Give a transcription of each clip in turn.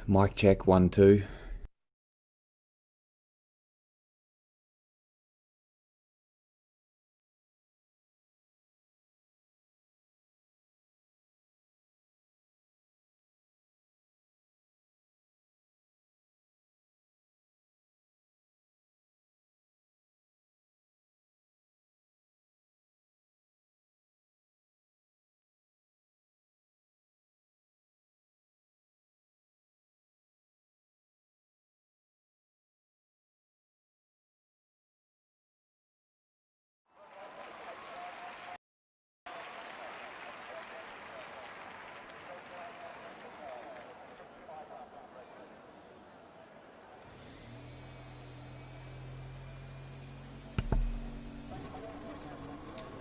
Mic check, 1, 2.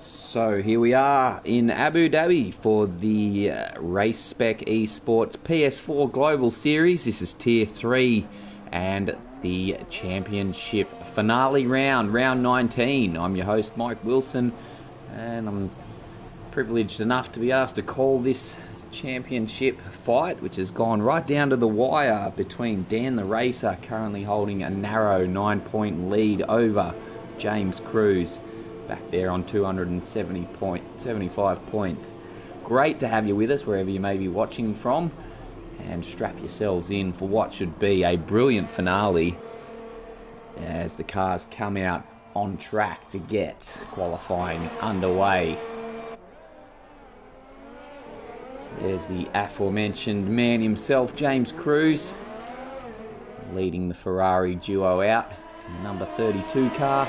So here we are in Abu Dhabi for the Race Spec Esports PS4 Global Series. This is Tier 3 and the Championship Finale round, round 19. I'm your host, Mike Wilson, and I'm privileged enough to be asked to call this championship fight, which has gone right down to the wire between Dan the Racer, currently holding a narrow 9-point lead over James Cruz, back there on 275 points. Great to have you with us wherever you may be watching from, and strap yourselves in for what should be a brilliant finale as the cars come out on track to get qualifying underway. There's the aforementioned man himself, James Cruz, leading the Ferrari duo out, number 32 car.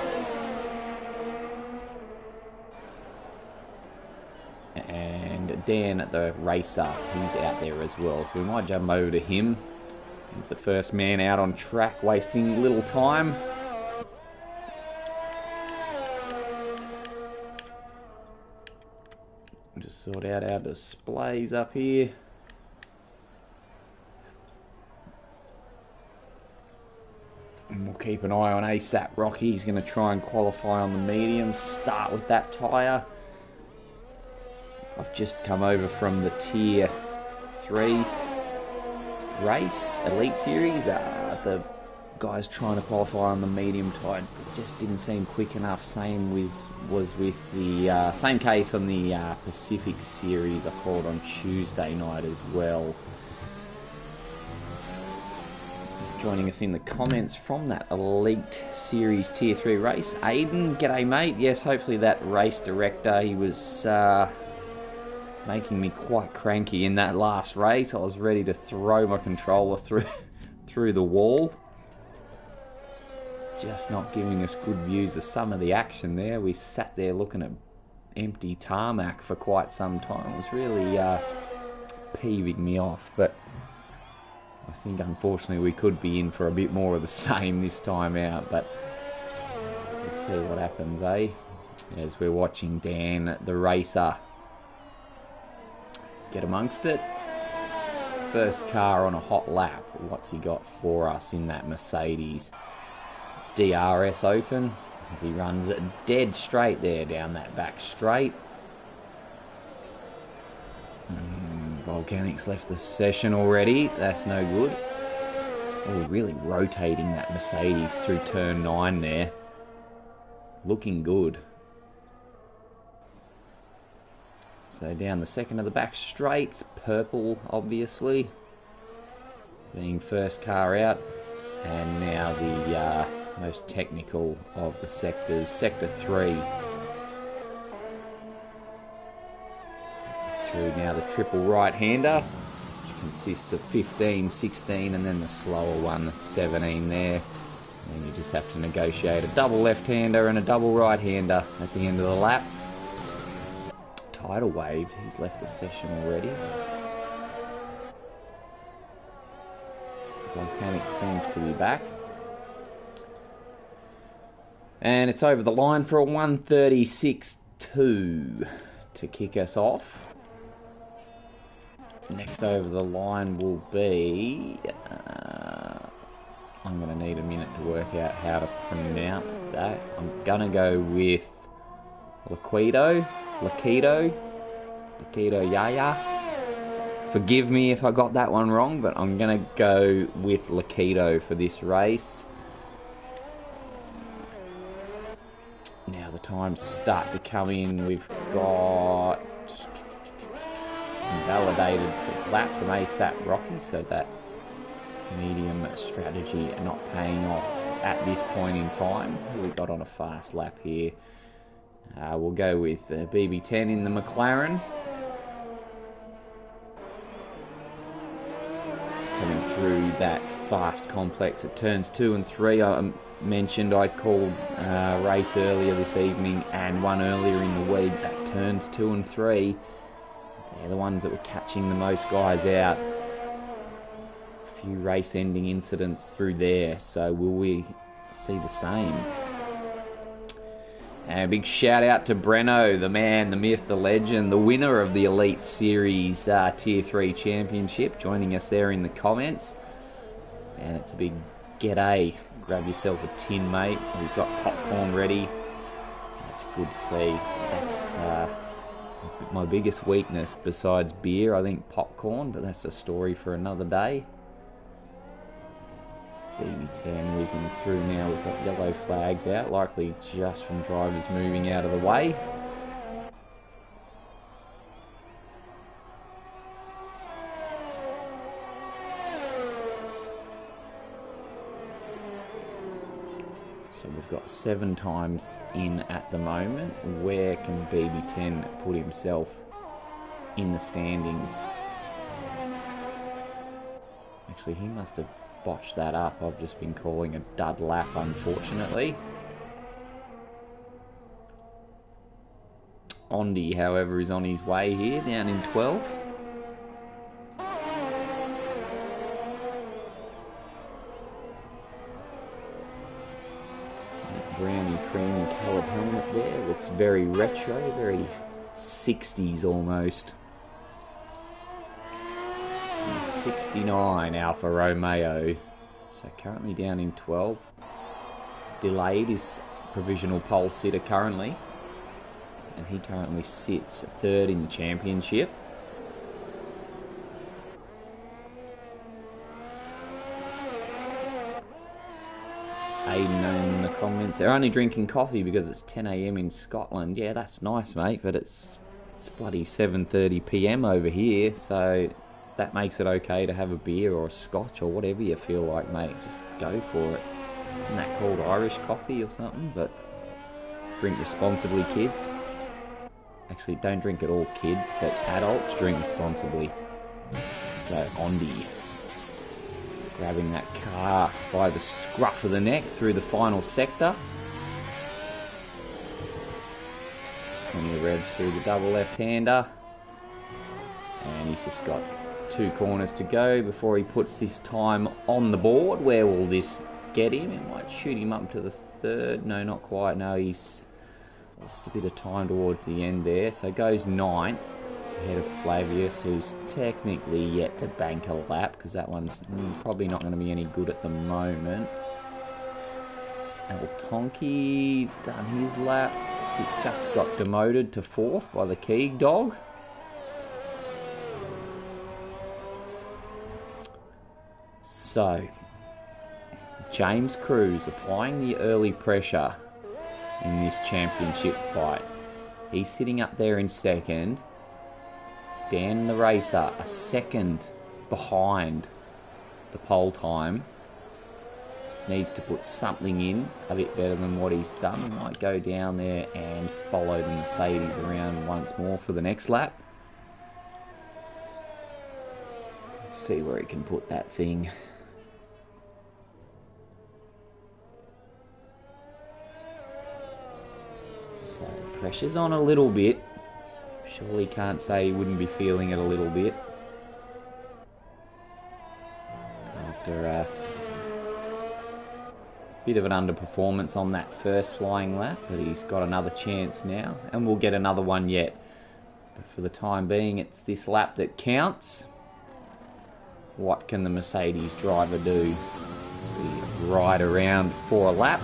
And Dan the Racer, he's out there as well, so we might jump over to him. He's the first man out on track, wasting little time. Just sort out our displays up here. And we'll keep an eye on ASAP Rocky. He's going to try and qualify on the medium, start with that tyre. I've just come over from the Tier 3 race, Elite Series. The guys trying to qualify on the medium tyre just didn't seem quick enough. Same was with the same case on the Pacific Series I called on Tuesday night as well. Joining us in the comments from that Elite Series Tier 3 race, Aiden, g'day mate. Yes, hopefully that race director, he was making me quite cranky in that last race. I was ready to throw my controller through the wall. Just not giving us good views of some of the action there. We sat there looking at empty tarmac for quite some time. It was really peeving me off, but I think unfortunately we could be in for a bit more of the same this time out, but let's see what happens, eh? As we're watching Dan the Racer get amongst it. First car on a hot lap. What's he got for us in that Mercedes? DRS open as he runs it dead straight there down that back straight. Volcanics left the session already. That's no good. Oh, really rotating that Mercedes through turn 9 there. Looking good. So down the second of the back straights, purple obviously, being first car out, and now the most technical of the sectors, sector 3. Through now the triple right-hander, consists of 15, 16, and then the slower one that's 17 there. And then you just have to negotiate a double left-hander and a double right-hander at the end of the lap. Tidal wave, he's left the session already. Volcanic seems to be back. And it's over the line for a 136.2 to kick us off. Next over the line will be... I'm going to need a minute to work out how to pronounce that. I'm going to go with Lakido Yaya Forgive me if I got that one wrong, but I'm going to go with Lakido for this race. Now the times start to come in. We've got validated for lap from ASAP Rocky, so that medium strategy not paying off at this point in time. We got on a fast lap here. We'll go with BB10 in the McLaren. Coming through that fast complex at turns 2 and 3. I mentioned I called a race earlier this evening and one earlier in the week at turns 2 and 3. They're the ones that were catching the most guys out. A few race-ending incidents through there, so will we see the same? And a big shout out to Breno, the man, the myth, the legend, the winner of the Elite Series Tier 3 Championship, joining us there in the comments. And it's a big g'day. Grab yourself a tin, mate. He's got popcorn ready. That's good to see. That's my biggest weakness besides beer, I think popcorn, but that's a story for another day. BB10 whizzing through now. We've got yellow flags out, likely just from drivers moving out of the way. So we've got 7 times in at the moment. Where can BB10 put himself in the standings? Actually, he must have botched that up. I've just been calling a dud lap, unfortunately. Ondi, however, is on his way here, down in 12th. Brownie creamy coloured helmet there. Looks very retro, very 60s almost. 69 Alfa Romeo. So currently down in 12. Delayed is provisional pole sitter currently. And he currently sits 3rd in the championship. Aiden in the comments, they're only drinking coffee because it's 10 AM in Scotland. Yeah, that's nice, mate, but it's bloody 7:30 PM over here, so that makes it okay to have a beer or a scotch or whatever you feel like, mate. Just go for it. Isn't that called Irish coffee or something? But drink responsibly, kids. Actually, don't drink at all, kids, but adults drink responsibly. So, Ondi grabbing that car by the scruff of the neck through the final sector. Plenty of revs through the double left-hander. And he's just got 2 corners to go before he puts this time on the board. Where will this get him? It might shoot him up to the 3rd. No, not quite. No, he's lost a bit of time towards the end there. So goes 9th. Ahead of Flavius, who's technically yet to bank a lap, because that one's probably not going to be any good at the moment. El Tonki's done his lap. Just got demoted to 4th by the Keeg dog. So, James Cruz applying the early pressure in this championship fight. He's sitting up there in 2nd. Dan the racer, a 2nd behind the pole time. Needs to put something in a bit better than what he's done. He might go down there and follow the Mercedes around once more for the next lap. Let's see where he can put that thing. So pressure's on a little bit. Surely can't say he wouldn't be feeling it a little bit. After a bit of an underperformance on that first flying lap, but he's got another chance now, and we'll get another one yet. But for the time being, it's this lap that counts. What can the Mercedes driver do? We ride around for a lap.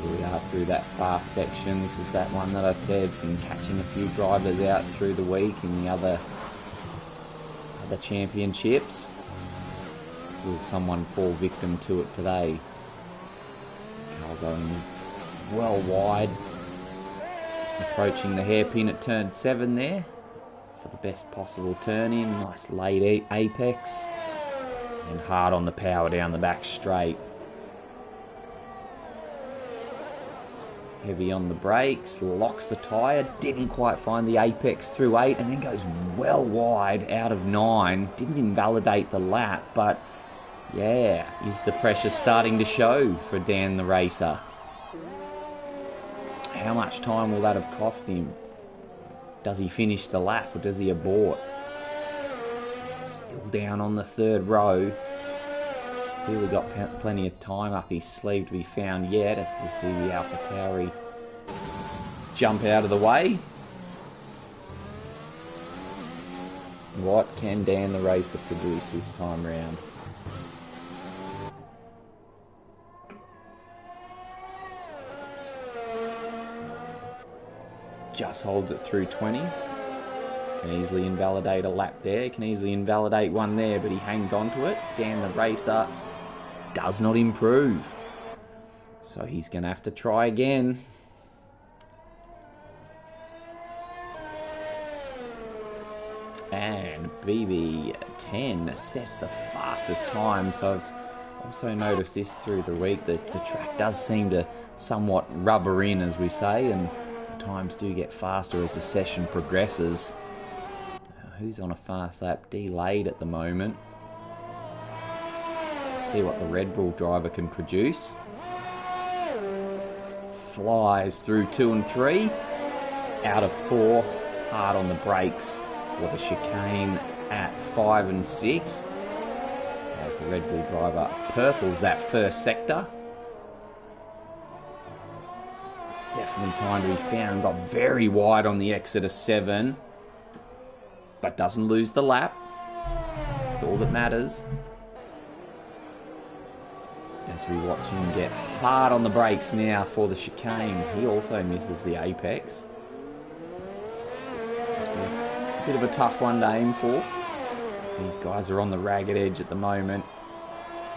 Here we are through that fast section. This is that one that I said has been catching a few drivers out through the week in the other the championships. Will someone fall victim to it today? Carl going well wide. Approaching the hairpin at turn 7 there. For the best possible turn in. Nice late apex. And hard on the power down the back straight. Heavy on the brakes, locks the tyre, didn't quite find the apex through 8 and then goes well wide out of 9. Didn't invalidate the lap, but yeah, is the pressure starting to show for Dan the racer? How much time will that have cost him? Does he finish the lap or does he abort? Still down on the 3rd row. Clearly got plenty of time up his sleeve to be found yet, as we see the AlphaTauri jump out of the way. What can Dan the racer produce this time round? Just holds it through 20. Can easily invalidate a lap there, can easily invalidate one there, but he hangs on to it. Dan the racer does not improve. So he's going to have to try again. And BB10 sets the fastest time. So I've also noticed this through the week, that the track does seem to somewhat rubber in, as we say, and the times do get faster as the session progresses. Who's on a fast lap? Delayed at the moment. See what the Red Bull driver can produce. Flies through 2 and 3. Out of 4. Hard on the brakes for the chicane at 5 and 6. As the Red Bull driver purples that first sector. Definitely time to be found. Got very wide on the exit of 7. But doesn't lose the lap. That's all that matters. As we watch him get hard on the brakes now for the chicane. He also misses the apex. It's a bit of a tough one to aim for. These guys are on the ragged edge at the moment.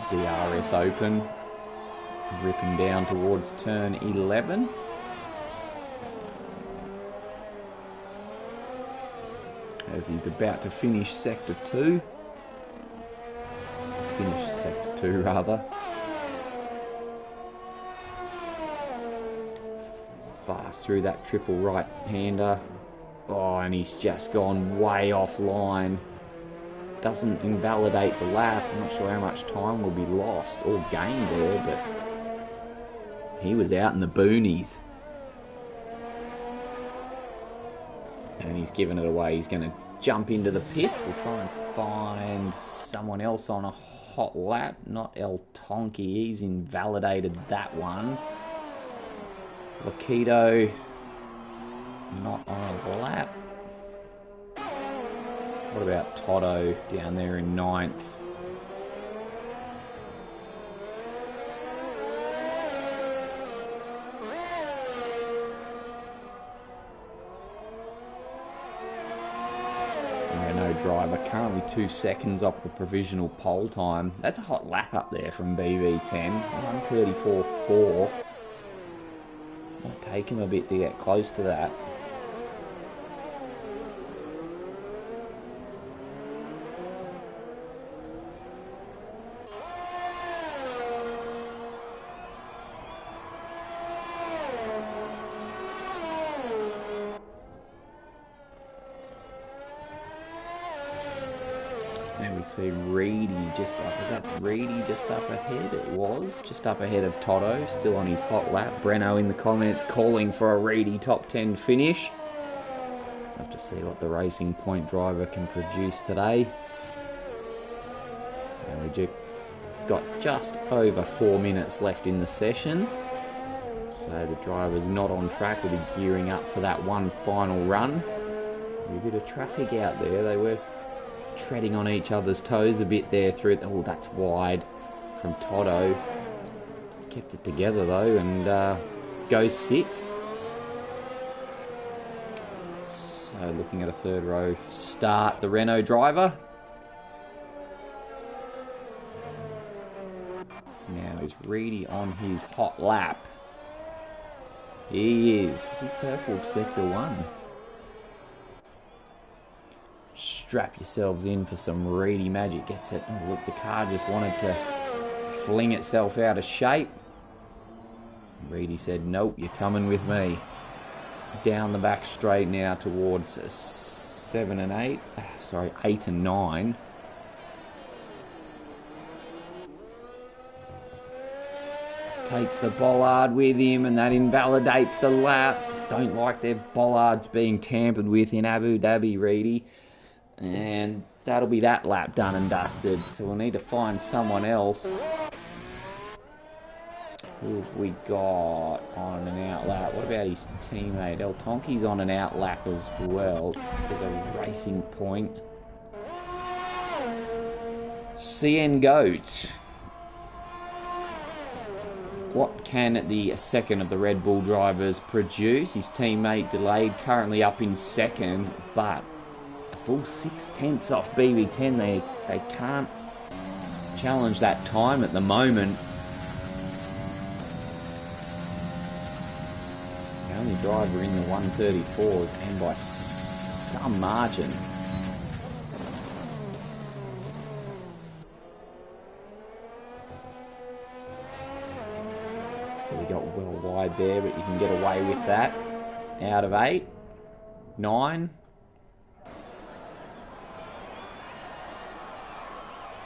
DRS open. Ripping down towards turn 11. As he's about to finish sector 2. Finished sector 2 rather. Fast through that triple right-hander. Oh, and he's just gone way offline. Doesn't invalidate the lap. I'm not sure how much time will be lost or gained there, but he was out in the boonies. And he's given it away. He's going to jump into the pits. We'll try and find someone else on a hot lap. Not El Tonki. He's invalidated that one. Lokito, not on a lap. What about Toto down there in 9th? Renault driver currently 2 seconds off the provisional pole time. That's a hot lap up there from BB10. 1:34.4. Might take him a bit to get close to that. Then we see Reedy just up. Is that Reedy just up ahead? It was. Just up ahead of Toto, still on his hot lap. Breno in the comments calling for a Reedy top 10 finish. Have to see what the Racing Point driver can produce today. And we just got just over 4 minutes left in the session. So the driver's not on track. Will be gearing up for that one final run. A bit of traffic out there. They were treading on each other's toes a bit there through. Oh, that's wide from Toto. Kept it together though and goes 6th. So looking at a 3rd row start. The Renault driver Is Reedy on his hot lap? He is. Is he purple sector 1? Strap yourselves in for some Reedy magic. Gets it. Oh, look, the car just wanted to fling itself out of shape. Reedy said, nope, you're coming with me. Down the back straight now towards 7 and 8. Sorry, 8 and 9. Takes the bollard with him, and that invalidates the lap. Don't like their bollards being tampered with in Abu Dhabi, Reedy. And that'll be that lap done and dusted. So we'll need to find someone else. Who have we got on an out lap? What about his teammate? El Tonki's on an out lap as well. There's a racing point. CN Goat. What can the second of the Red Bull drivers produce? His teammate delayed, currently up in second, but a full 6/10 off BB10. They can't challenge that time at the moment. The only driver in the 134s, and by some margin. We got well wide there, but you can get away with that. Out of 8, 9.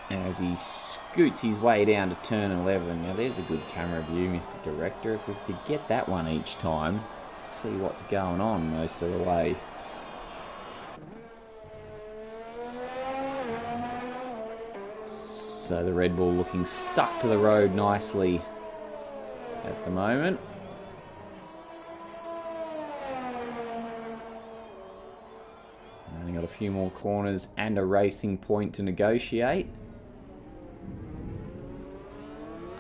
As he scoots his way down to turn 11. Now there's a good camera view, Mr. Director. If we could get that one each time, see what's going on most of the way. So the Red Bull looking stuck to the road nicely at the moment. Only got a few more corners and a racing point to negotiate.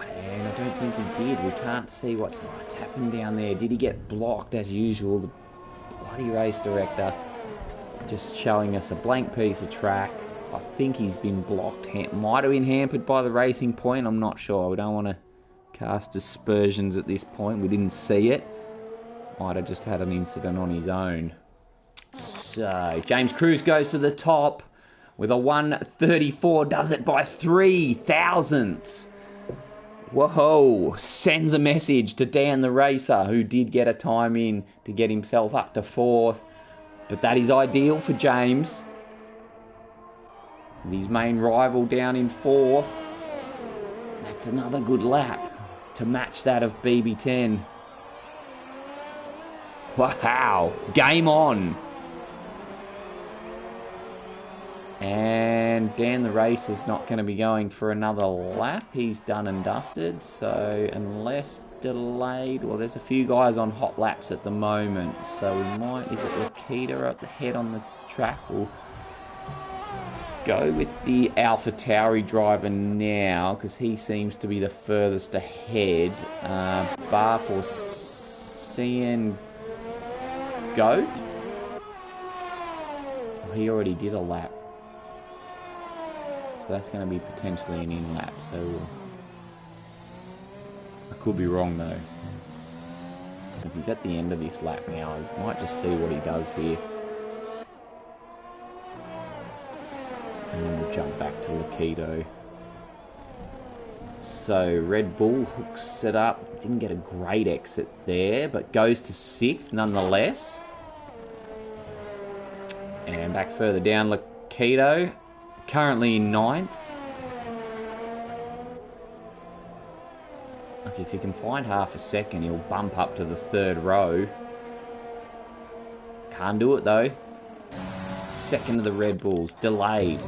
And I don't think he did. We can't see what's happened down there. Did he get blocked as usual? The bloody race director just showing us a blank piece of track. I think he's been blocked. Might have been hampered by the racing point. I'm not sure. We don't want to cast aspersions at this point. We didn't see it. Might have just had an incident on his own. So James Cruz goes to the top with a 134. Does it by 3 thousandths. Whoa. Sends a message to Dan the Racer, who did get a time in to get himself up to 4th. But that is ideal for James. With his main rival down in 4th. That's another good lap to match that of BB10. Wow. Game on. And Dan the Racer's not going to be going for another lap. He's done and dusted. So unless delayed, well, there's a few guys on hot laps at the moment. So we might, is it Lakita at the head on the track? We'll go with the Alpha Tauri driver now, because he seems to be the furthest ahead. Barf or CN Goat? Oh, he already did a lap. So that's going to be potentially an in lap. So I could be wrong though. If he's at the end of this lap now, I might just see what he does here. And then we'll jump back to Lakito. So Red Bull hooks it up. Didn't get a great exit there, but goes to 6th nonetheless. And back further down, Lakito. Currently in 9th. Okay, if he can find half a second, he'll bump up to the 3rd row. Can't do it though. Second of the Red Bulls. Delayed.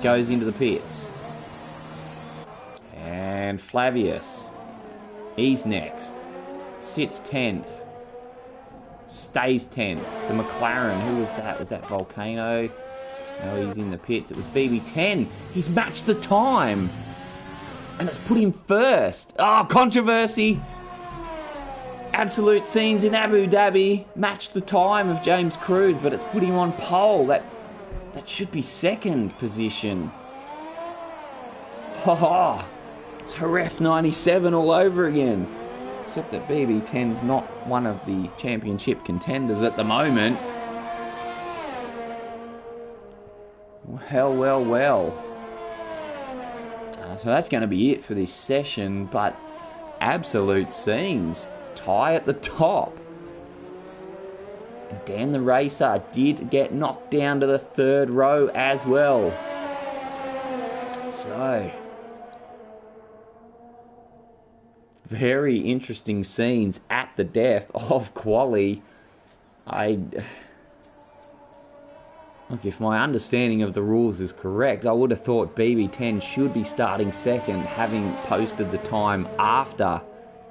Goes into the pits. And Flavius. He's next. Sits 10th. Stays 10th. The McLaren. Who was that? Was that Volcano? No, he's in the pits. It was BB10. He's matched the time. And it's put him first. Oh, controversy. Absolute scenes in Abu Dhabi. Matched the time of James Cruz, but it's put him on pole. That should be 2nd position. Ha ha. It's R19 all over again. Except that BB10's not one of the championship contenders at the moment. Well. So that's going to be it for this session, but absolute scenes. Tie at the top. Dan the Racer did get knocked down to the third row as well. So, very interesting scenes at the death of Quali. Look, if my understanding of the rules is correct, I would have thought BB10 should be starting second, having posted the time after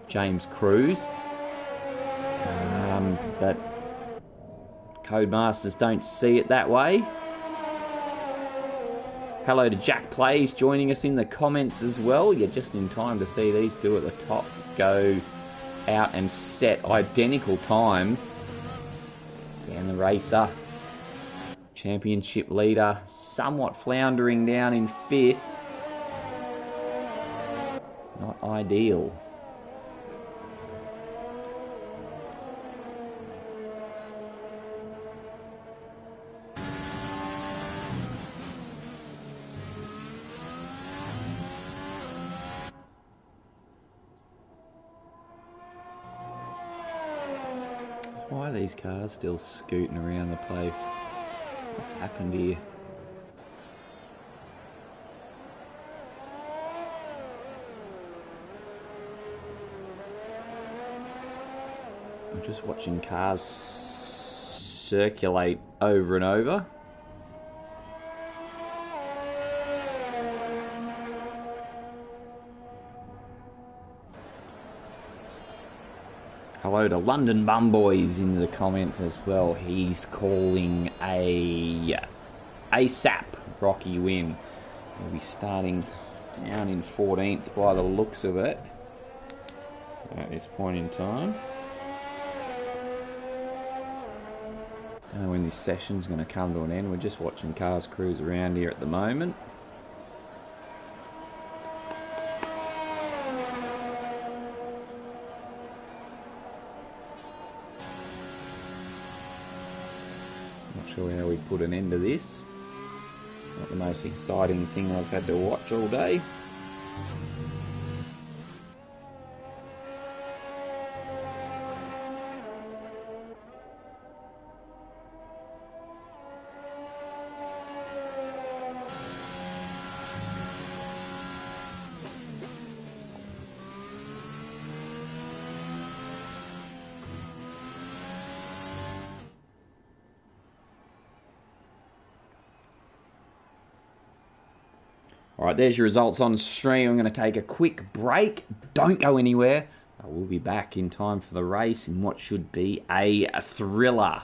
James Cruz. But Codemasters don't see it that way. Hello to Jack Plays joining us in the comments as well. You're just in time to see these two at the top go out and set identical times. Dan the Racer, championship leader, somewhat floundering down in fifth. Not ideal. Why are these cars still scooting around the place? What's happened here? I'm just watching cars circulate over and over. Hello to London Bum Boys in the comments as well. He's calling a ASAP Rocky win. We'll be starting down in 14th by the looks of it at this point in time. Don't know when this session's going to come to an end. We're just watching cars cruise around here at the moment. Not sure how we put an end to this. Not the most exciting thing I've had to watch all day. Alright, there's your results on stream. I'm going to take a quick break. Don't go anywhere. I will be back in time for the race in what should be a thriller.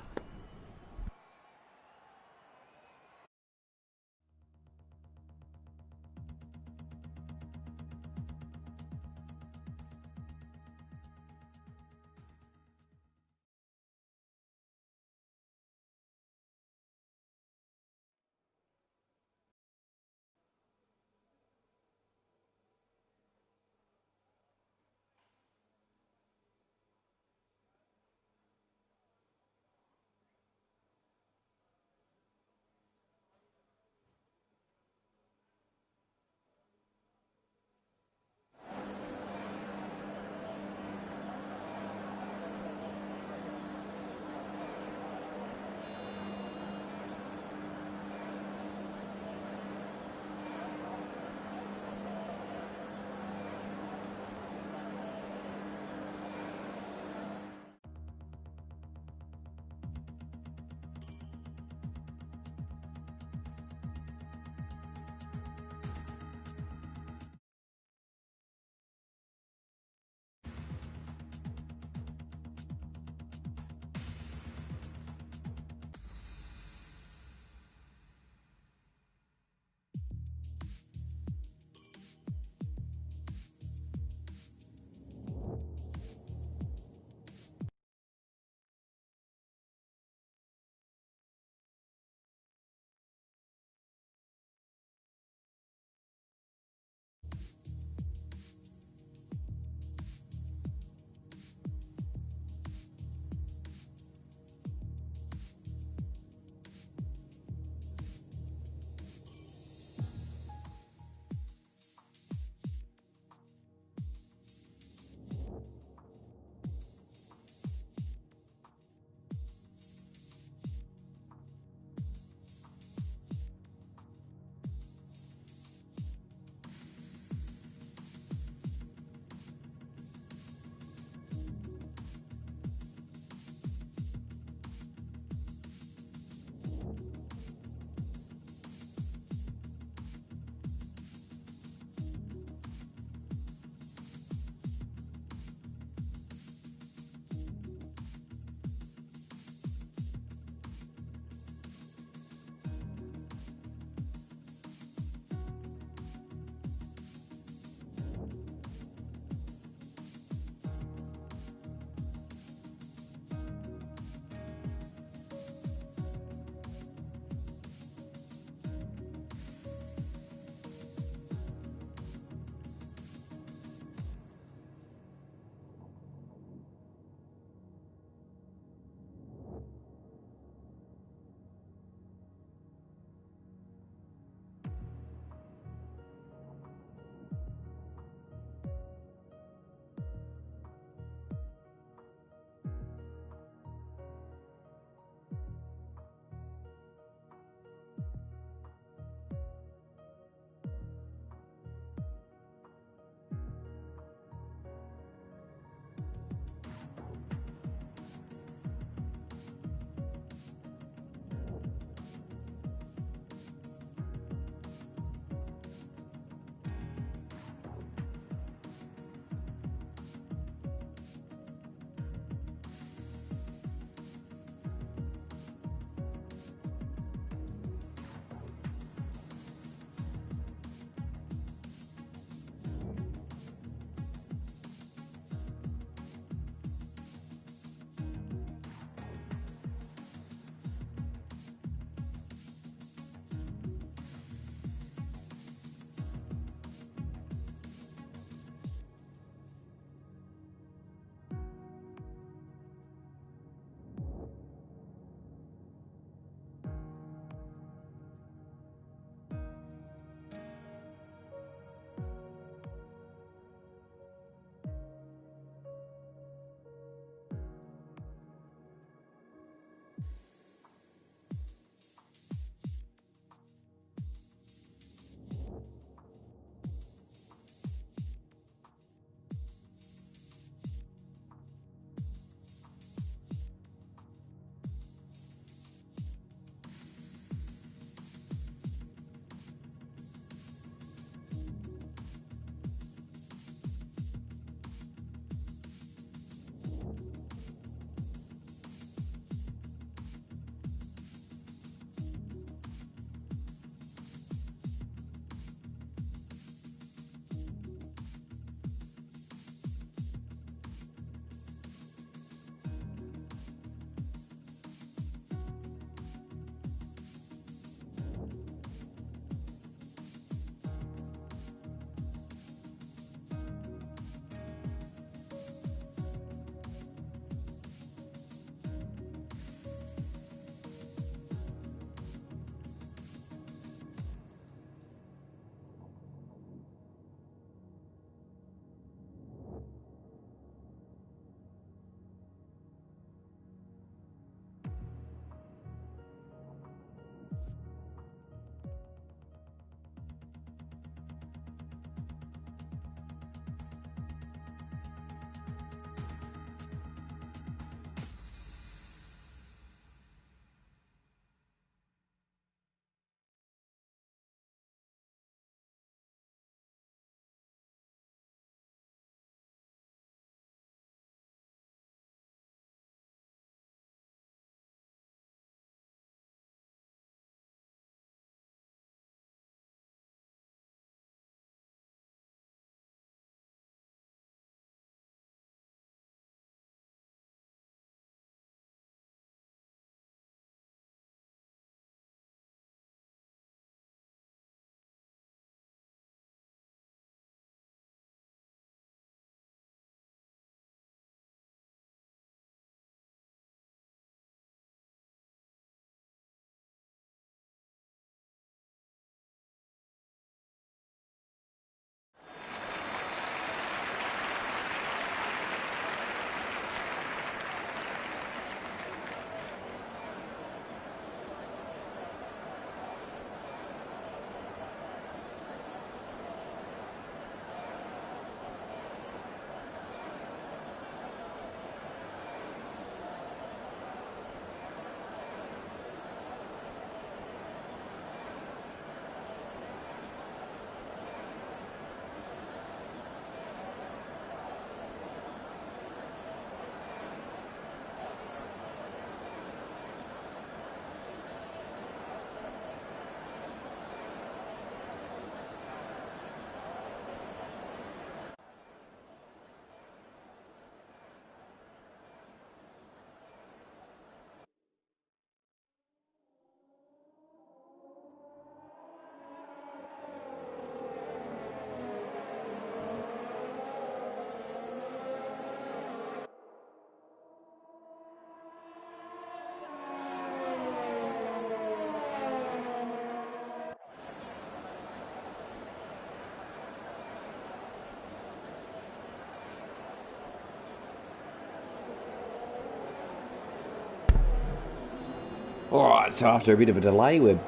Alright, so after a bit of a delay, we're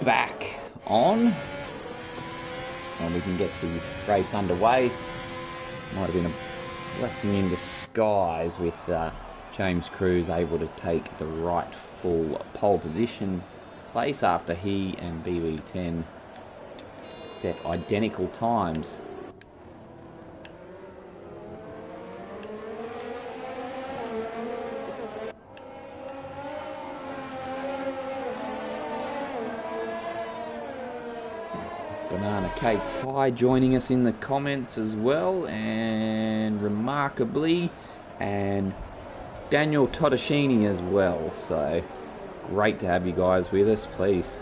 back on. And we can get the race underway. Might have been a blessing in disguise with James Cruz able to take the rightful pole position place after he and BB10 set identical times. Banana Cake Pie joining us in the comments as well, and remarkably, and Daniel Totoshini as well. So great to have you guys with us. Please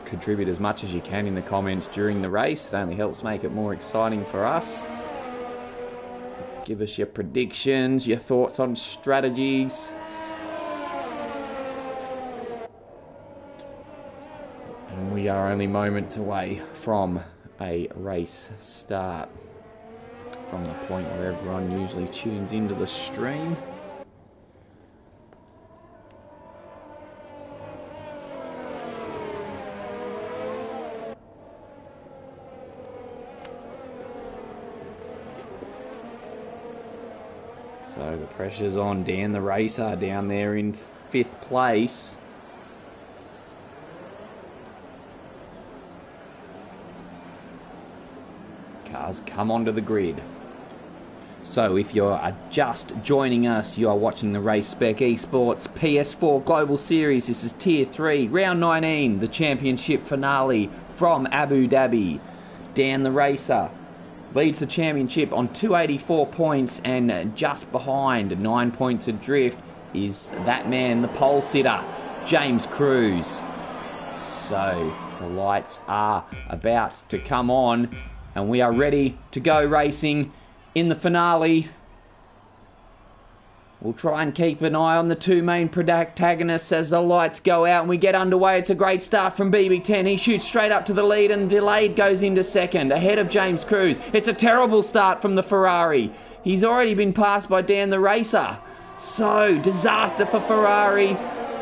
contribute as much as you can in the comments during the race. It only helps make it more exciting for us. Give us your predictions, your thoughts on strategies. And we are only moments away from a race start, from the point where everyone usually tunes into the stream. So the pressure's on Dan the Racer down there in 5th place. Cars come onto the grid. So if you're just joining us, you are watching the Race Spec Esports PS4 Global Series. This is Tier 3, Round 19, the championship finale from Abu Dhabi. Dan the Racer leads the championship on 284 points, and just behind, 9 points adrift, is that man, the pole sitter, James Cruz. So the lights are about to come on, and we are ready to go racing in the finale. We'll try and keep an eye on the two main protagonists as the lights go out and we get underway. It's a great start from BB10. He shoots straight up to the lead and delayed goes into second, ahead of James Cruz. It's a terrible start from the Ferrari. He's already been passed by Dan the Racer. So, disaster for Ferrari.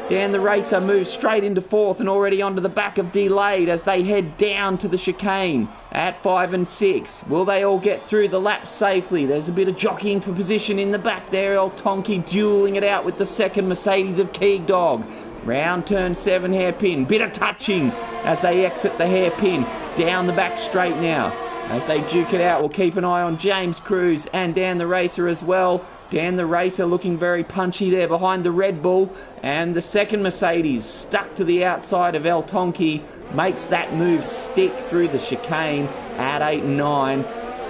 Dan the Racer moves straight into 4th and already onto the back of Delayed as they head down to the chicane at 5 and 6. Will they all get through the lap safely? There's a bit of jockeying for position in the back there. El Tonki dueling it out with the second Mercedes of Keeg Dog. Round turn 7 hairpin. Bit of touching as they exit the hairpin. Down the back straight now. As they duke it out, we'll keep an eye on James Cruz and Dan the Racer as well. Dan the Racer looking very punchy there behind the Red Bull, and the second Mercedes stuck to the outside of El Tonki makes that move stick through the chicane at 8 and 9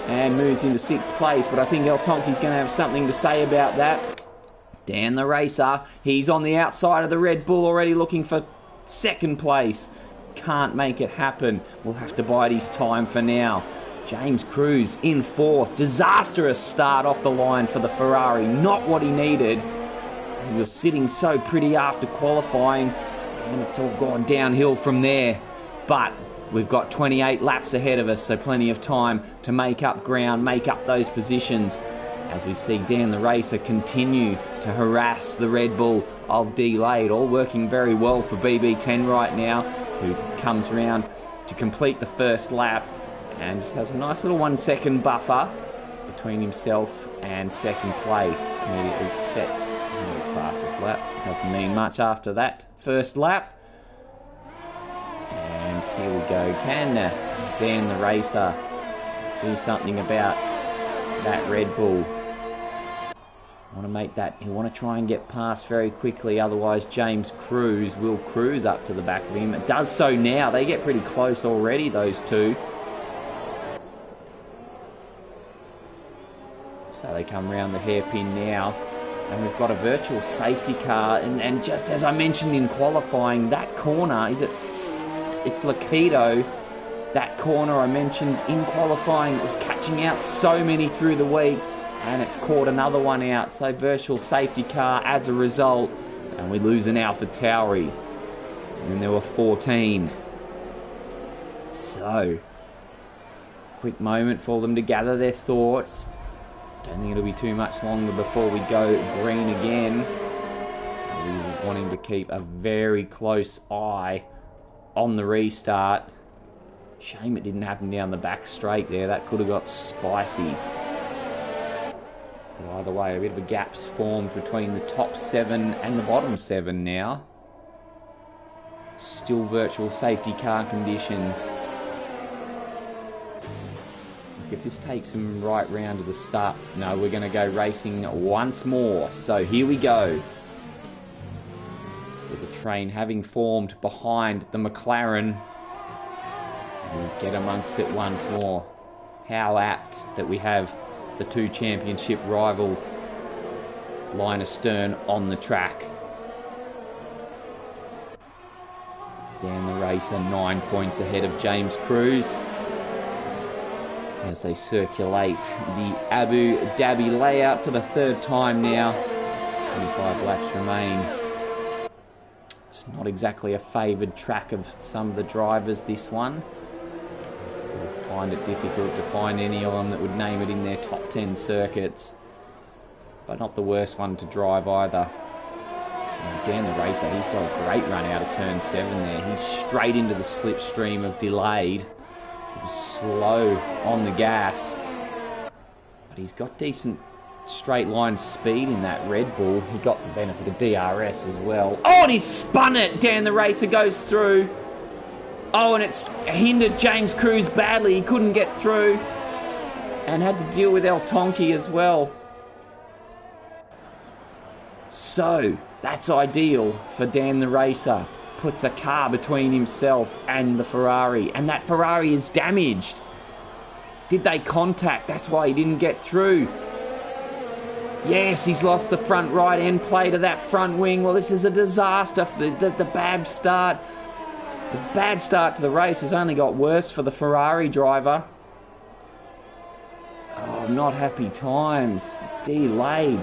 and moves into 6th place, but I think El Tonki's going to have something to say about that. Dan the Racer, he's on the outside of the Red Bull already looking for 2nd place. Can't make it happen. We'll have to bide his time for now. James Cruz in 4th. Disastrous start off the line for the Ferrari. Not what he needed. He was sitting so pretty after qualifying, and it's all gone downhill from there. But we've got 28 laps ahead of us, so plenty of time to make up ground, make up those positions, as we see Dan the Racer continue to harass the Red Bull of Delayed. All working very well for BB10 right now, who comes round to complete the first lap and just has a nice little 1 second buffer between himself and 2nd place. Immediately sets the fastest lap. Doesn't mean much after that first lap. And here we go. Can Dan the Racer do something about that Red Bull? Want to make that, he'll want to try and get past very quickly, otherwise James Cruz will cruise up to the back of him. It does so now. They get pretty close already, those two. So they come round the hairpin now, and we've got a virtual safety car, and just as I mentioned in qualifying, that corner, it's Lakido, that corner I mentioned in qualifying, it was catching out so many through the week, and it's caught another one out, so virtual safety car adds a result, and we lose an AlphaTauri, and there were 14. So, quick moment for them to gather their thoughts. Don't think it'll be too much longer before we go green again. We will wanting to keep a very close eye on the restart. Shame it didn't happen down the back straight there. That could have got spicy. But either way, a bit of a gap's formed between the top 7 and the bottom 7 now. Still virtual safety car conditions. If this takes him right round to the start, no, we're going to go racing once more. So here we go. With the train having formed behind the McLaren. We'll get amongst it once more. How apt that we have the 2 championship rivals line astern on the track. Dan the Racer 9 points ahead of James Cruz as they circulate the Abu Dhabi layout for the 3rd time now. 25 laps remain. It's not exactly a favoured track of some of the drivers, this one. We'll find it difficult to find any of them that would name it in their top 10 circuits. But not the worst one to drive either. Dan the Racer, he's got a great run out of turn 7 there. He's straight into the slipstream of Delayed. He was slow on the gas. But he's got decent straight line speed in that Red Bull. He got the benefit of DRS as well. Oh, and he spun it! Dan the Racer goes through. Oh, and it's hindered James Cruz badly. He couldn't get through. And had to deal with El Tonki as well. So, that's ideal for Dan the Racer. Puts a car between himself and the Ferrari. And that Ferrari is damaged. Did they contact? That's why he didn't get through. Yes, he's lost the front right end plate of that front wing. Well, this is a disaster. The bad start. The bad start to the race has only got worse for the Ferrari driver. Oh, not happy times. Delayed.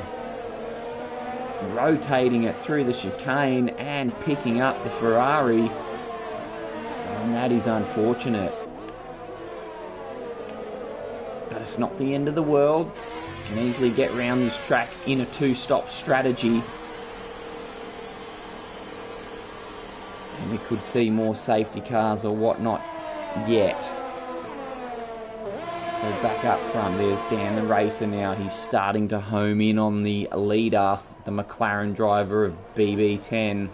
Rotating it through the chicane and picking up the Ferrari. And that is unfortunate. But it's not the end of the world. You can easily get round this track in a 2-stop strategy. And we could see more safety cars or whatnot yet. So back up front, there's Dan the Racer now. He's starting to home in on the leader, the McLaren driver of BB10.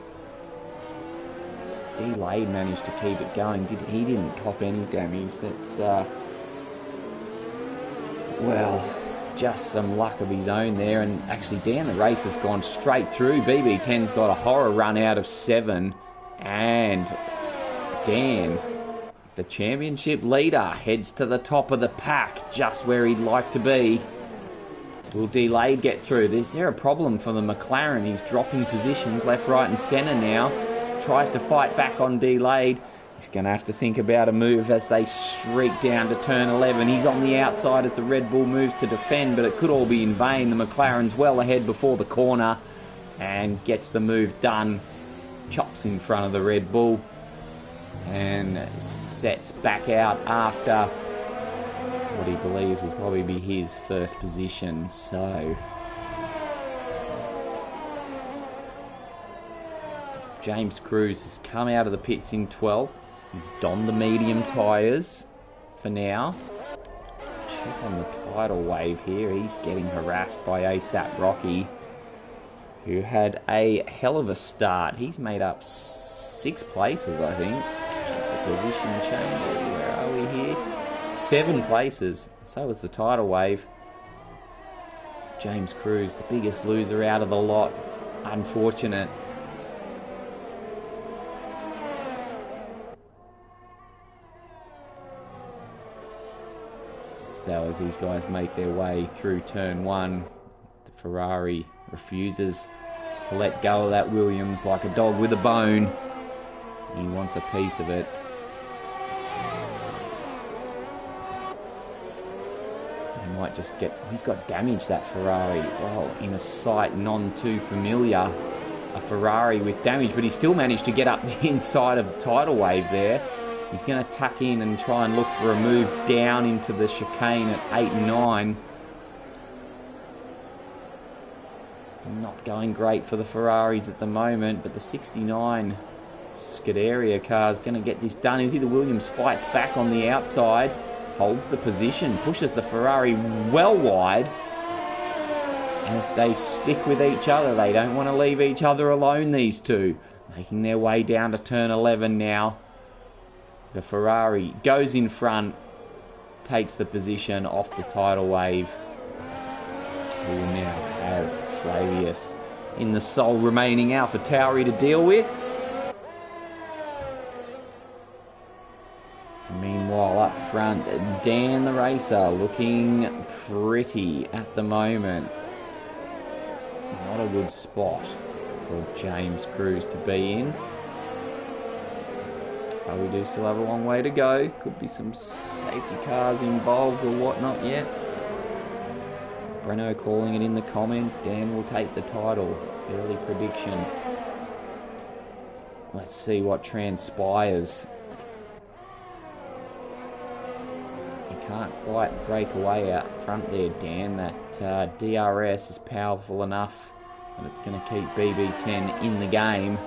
Delayed managed to keep it going. He didn't cop any damage. That's, well, just some luck of his own there. And actually, Dan the Racer's gone straight through. BB10's got a horror run out of 7. And Dan, the championship leader, heads to the top of the pack, just where he'd like to be. Will Delayed get through? Is there a problem for the McLaren? He's dropping positions left, right and centre now. Tries to fight back on Delayed. He's going to have to think about a move as they streak down to turn 11. He's on the outside as the Red Bull moves to defend, but it could all be in vain. The McLaren's well ahead before the corner and gets the move done. Chops in front of the Red Bull and sets back out after what he believes will probably be his first position. So James Cruz has come out of the pits in 12th. He's donned the medium tyres for now. Check on the tidal wave here. He's getting harassed by ASAP Rocky, who had a hell of a start. He's made up 6 places, I think. The position change. Where are we here? 7 places. So was the tidal wave. James Cruz, the biggest loser out of the lot. Unfortunate. So as these guys make their way through turn 1, the Ferrari refuses to let go of that Williams like a dog with a bone. He wants a piece of it. He might just get... He's got damage, that Ferrari. Well, in a sight none too familiar. A Ferrari with damage, but he still managed to get up the inside of the tidal wave there. He's going to tuck in and try and look for a move down into the chicane at 8 and 9. Not going great for the Ferraris at the moment, but the 69 Scuderia car is going to get this done. Is he? The Williams fights back on the outside, holds the position, pushes the Ferrari well wide as they stick with each other. They don't want to leave each other alone, these two. Making their way down to turn 11 now. The Ferrari goes in front, takes the position off the tidal wave. We will now have Flavius in the sole remaining AlphaTauri to deal with. Meanwhile, up front, Dan the Racer looking pretty at the moment. Not a good spot for James Cruz to be in. But we do still have a long way to go. Could be some safety cars involved or whatnot yet. Breno calling it in the comments. Dan will take the title. Early prediction. Let's see what transpires. You can't quite break away out front there, Dan. That DRS is powerful enough that it's going to keep BB10 in the game.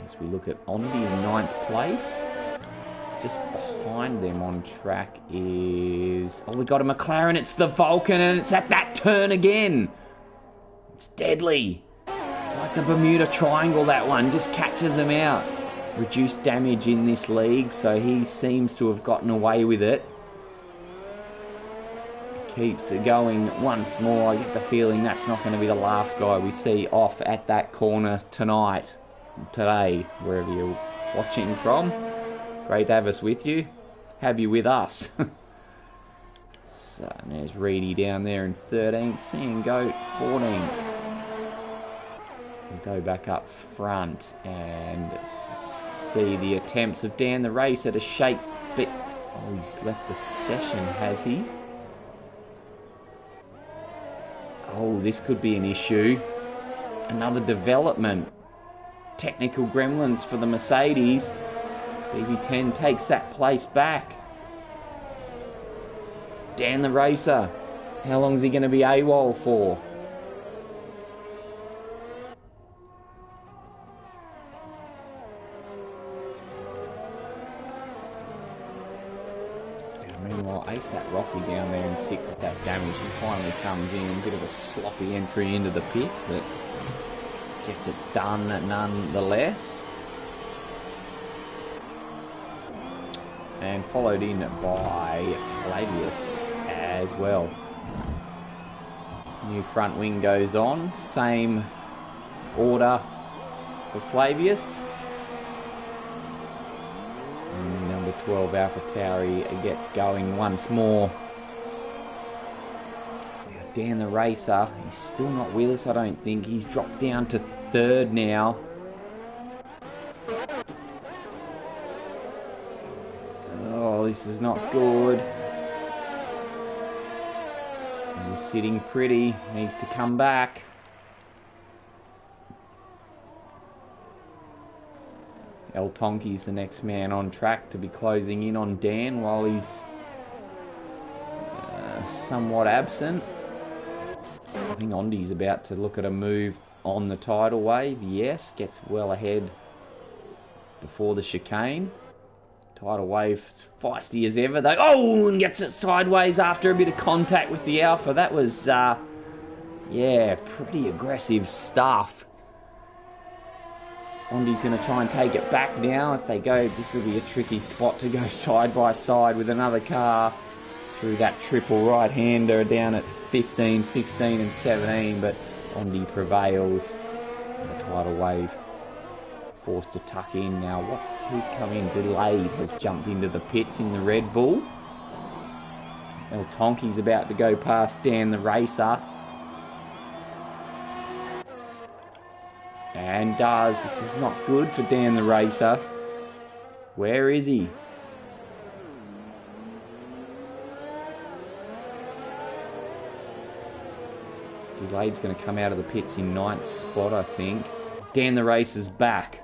As we look at Ondi in 9th place. Just behind them on track is... Oh, we got a McLaren. It's the Vulcan, and it's at that turn again. It's deadly. It's like the Bermuda Triangle, that one. Just catches them out. Reduced damage in this league, so he seems to have gotten away with it. Keeps it going once more. I get the feeling that's not going to be the last guy we see off at that corner tonight. Today, wherever you're watching from. Great to have us with you. Have you with us? So, there's Reedy down there in 13th. Seeing Goat 14th. We'll go back up front and see the attempts of Dan the Racer to shake bit. Oh, he's left the session, has he? Oh, this could be an issue. Another development. Technical gremlins for the Mercedes. BB10 takes that place back. Dan the Racer. How long is he going to be AWOL for? Meanwhile, ASAP Rocky down there in 6th with that damage. He finally comes in. A bit of a sloppy entry into the pits, but gets it done nonetheless. And followed in by Flavius as well. New front wing goes on. Same order for Flavius. And number 12 AlphaTauri gets going once more. Dan the Racer, he's still not with us, I don't think. He's dropped down to 3rd now. Oh, this is not good. He's sitting pretty. Needs to come back. El Tonki's the next man on track to be closing in on Dan while he's somewhat absent. I think Ondi's about to look at a move on the tidal wave. Yes, gets well ahead before the chicane. Tidal wave feisty as ever though. Oh, and gets it sideways after a bit of contact with the Alpha. That was, yeah, pretty aggressive stuff. Ondi's going to try and take it back now as they go. This will be a tricky spot to go side by side with another car through that triple right-hander down at 15, 16 and 17, but Ondi prevails. And the tidal wave forced to tuck in. Now, who's come in? Delayed has jumped into the pits in the Red Bull. El Tonki's about to go past Dan the Racer. And does. This is not good for Dan the Racer. Where is he? Delayed's going to come out of the pits in 9th spot, I think. Dan the Racer's back.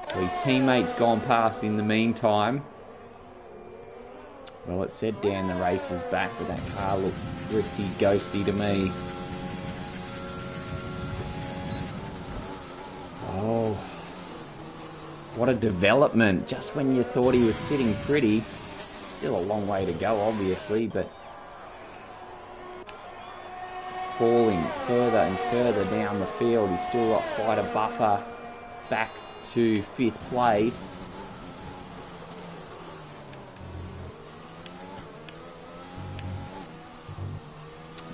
So his teammate's gone past in the meantime. Well, it said Dan the Racer's back, but that car looks pretty ghosty to me. What a development, just when you thought he was sitting pretty. Still a long way to go, obviously, but falling further and further down the field. He's still got quite a buffer back to 5th place.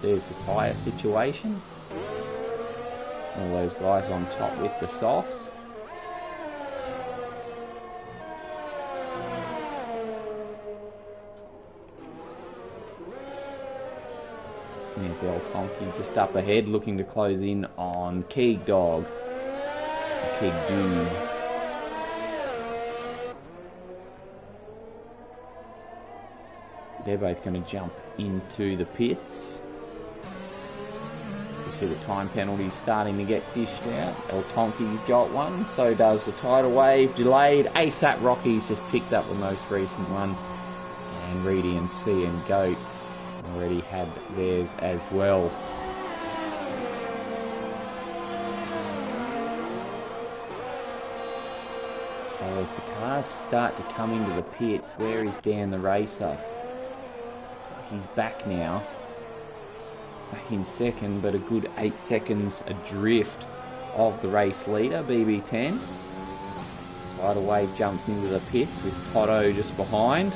There's the tyre situation. All those guys on top with the softs. There's El Tonki just up ahead, looking to close in on Keeg Dog. Keeg Dude. They're both going to jump into the pits. So you see the time penalties starting to get dished out. El Tonki's got one, so does the tidal wave. Delayed. ASAP Rocky's just picked up the most recent one. And Reedy and C and Goat already had theirs as well. So as the cars start to come into the pits, where is Dan the Racer? Looks like he's back now. Back in second, but a good 8 seconds adrift of the race leader, BB10. Tidal Wave jumps into the pits with Toto just behind.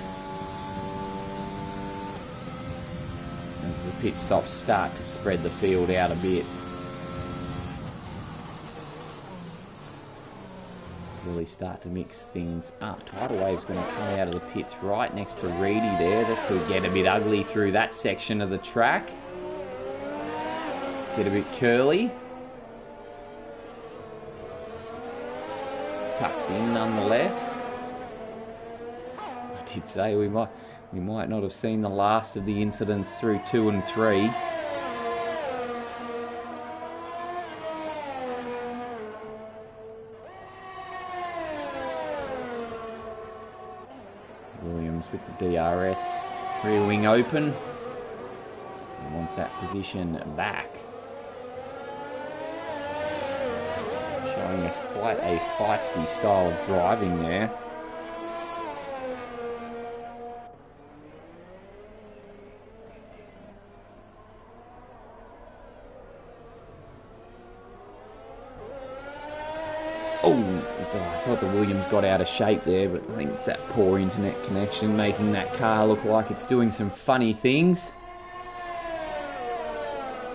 As the pit stops start to spread the field out a bit. Really start to mix things up. Tidal Wave's going to come out of the pits right next to Reedy there. That could get a bit ugly through that section of the track. Get a bit curly. Tucks in nonetheless. I did say we might not have seen the last of the incidents through 2 and 3. Williams with the DRS rear wing open. He wants that position back. Showing us quite a feisty style of driving there. So I thought the Williams got out of shape there, but I think it's that poor internet connection making that car look like it's doing some funny things.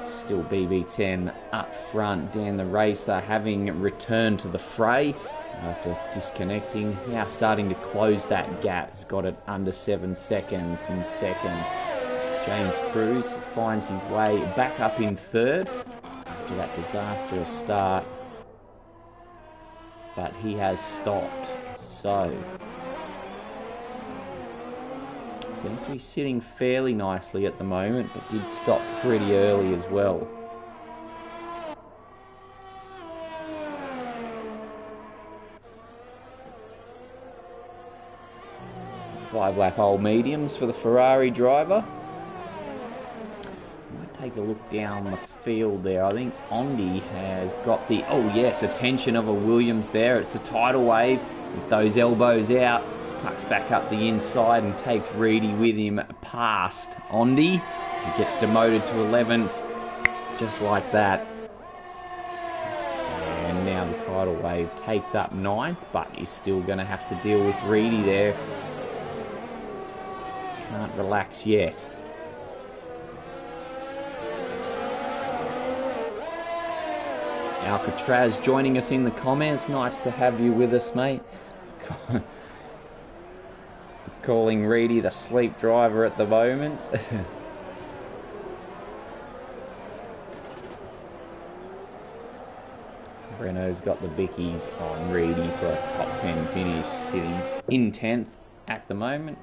Still BB10 up front. Dan the Racer having returned to the fray after disconnecting. Now starting to close that gap. He's got it under 7 seconds in second. James Cruz finds his way back up in third after that disastrous start. But he has stopped, so seems to be sitting fairly nicely at the moment, but did stop pretty early as well. Five-lap old mediums for the Ferrari driver. Might take a look down the field there. I think Ondi has got the, oh yes, attention of a Williams there. It's a tidal wave with those elbows out. Tucks back up the inside and takes Reedy with him past Ondi. He gets demoted to 11th, just like that. And now the tidal wave takes up 9th, but is still going to have to deal with Reedy there. Can't relax yet. Alcatraz joining us in the comments. Nice to have you with us, mate. Calling Reedy the sleep driver at the moment. Breno's got the bickies on Reedy for a top 10 finish, sitting in 10th at the moment.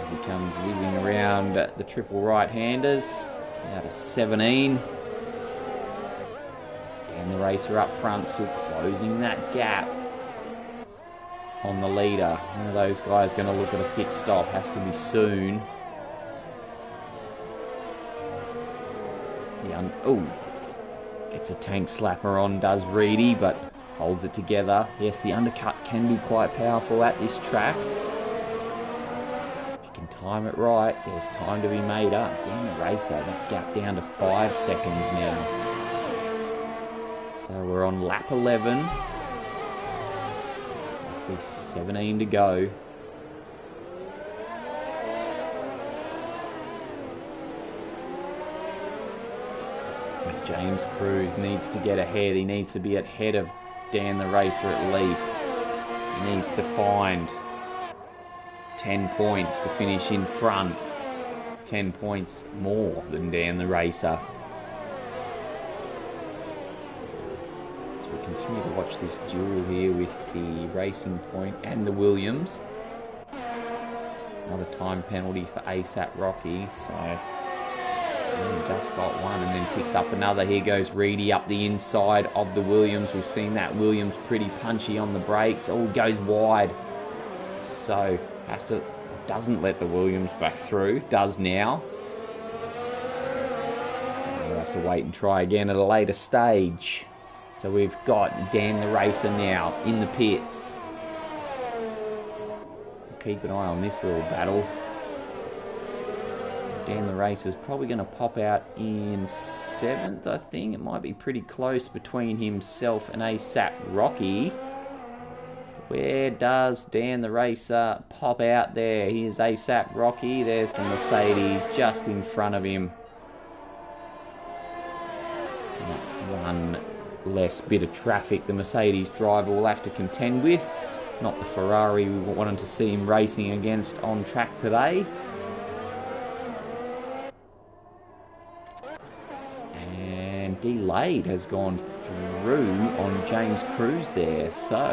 As he comes whizzing around the triple right-handers. Out of 17. Dan the Racer up front, still closing that gap on the leader. One of those guys going to look at a pit stop. Has to be soon. Gets a tank slapper on, does Reedy, but holds it together. Yes, the undercut can be quite powerful at this track. If you can time it right, there's time to be made up. Damn the racer, that gap down to 5 seconds now. So we're on lap 11. Roughly 17 to go. James Cruz needs to get ahead. He needs to be ahead of Dan the Racer at least. He needs to find 10 points to finish in front. 10 points more than Dan the Racer. So we continue to watch this duel here with the Racing Point and the Williams. Another time penalty for ASAP Rocky, so just got one and then picks up another. Here goes Reedy up the inside of the Williams. We've seen that Williams pretty punchy on the brakes. Oh, goes wide. So doesn't let the Williams back through. Does now. We'll have to wait and try again at a later stage. So we've got Dan the Racer now in the pits. Keep an eye on this little battle. Dan the Racer's probably going to pop out in 7th, I think. It might be pretty close between himself and ASAP Rocky. Where does Dan the Racer pop out there? Here's ASAP Rocky. There's the Mercedes just in front of him. And that's one less bit of traffic the Mercedes driver will have to contend with. Not the Ferrari we wanted to see him racing against on track today. Delayed has gone through on James Cruz there, so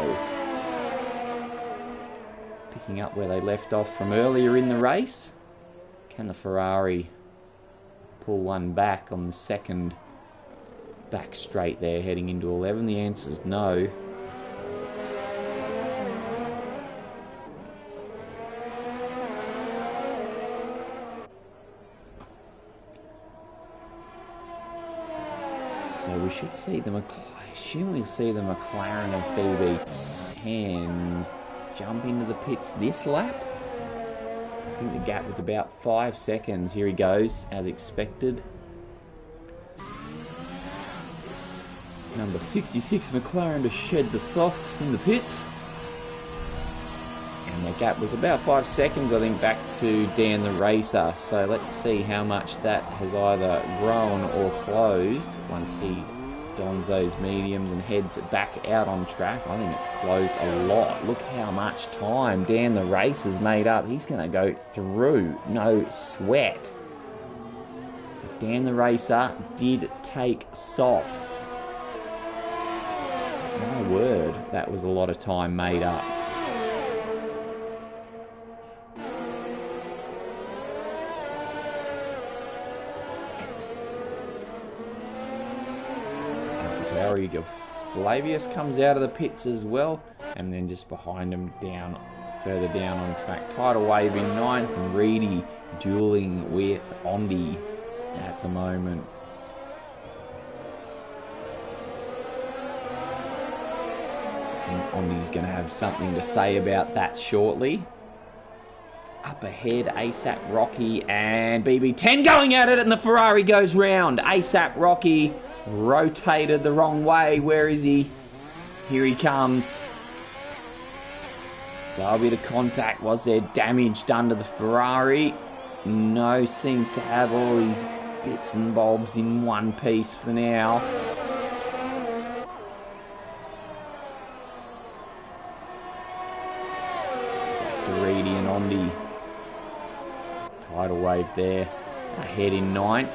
picking up where they left off from earlier in the race. Can the Ferrari pull one back on the second back straight there heading into 11? The answer is no. So we should see the we'll see the McLaren of BB10 jump into the pits this lap. I think the gap was about 5 seconds. Here he goes, as expected. Number 66 McLaren to shed the soft in the pits. And the gap was about 5 seconds, I think, back to Dan the Racer. So let's see how much that has either grown or closed once he dons those mediums and heads back out on track. I think it's closed a lot. Look how much time Dan the Racer's made up. He's going to go through, no sweat. But Dan the Racer did take softs. My word, that was a lot of time made up. Flavius comes out of the pits as well, and then just behind him, further down on track, Tidal Wave in 9th, and Reedy dueling with Ondi at the moment. I think Ondi's going to have something to say about that shortly. Up ahead, ASAP Rocky and BB10 going at it, and the Ferrari goes round. ASAP Rocky rotated the wrong way. Where is he? Here he comes. So a bit of contact. Was there damage done to the Ferrari? No, seems to have all these bits and bobs in one piece for now. Back to Reedy and Ondi. Tidal Wave there, ahead in 9th.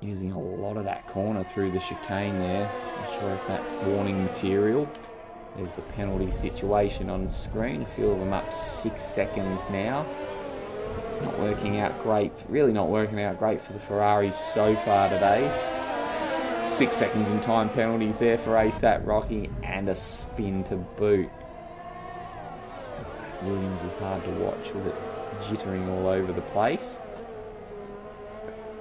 Using a lot of that corner through the chicane there. Not sure if that's warning material. There's the penalty situation on the screen. A few of them up to 6 seconds now. Not working out great. Really not working out great for the Ferraris so far today. 6 seconds in time penalties there for ASAP Rocky and a spin to boot. Williams is hard to watch with it jittering all over the place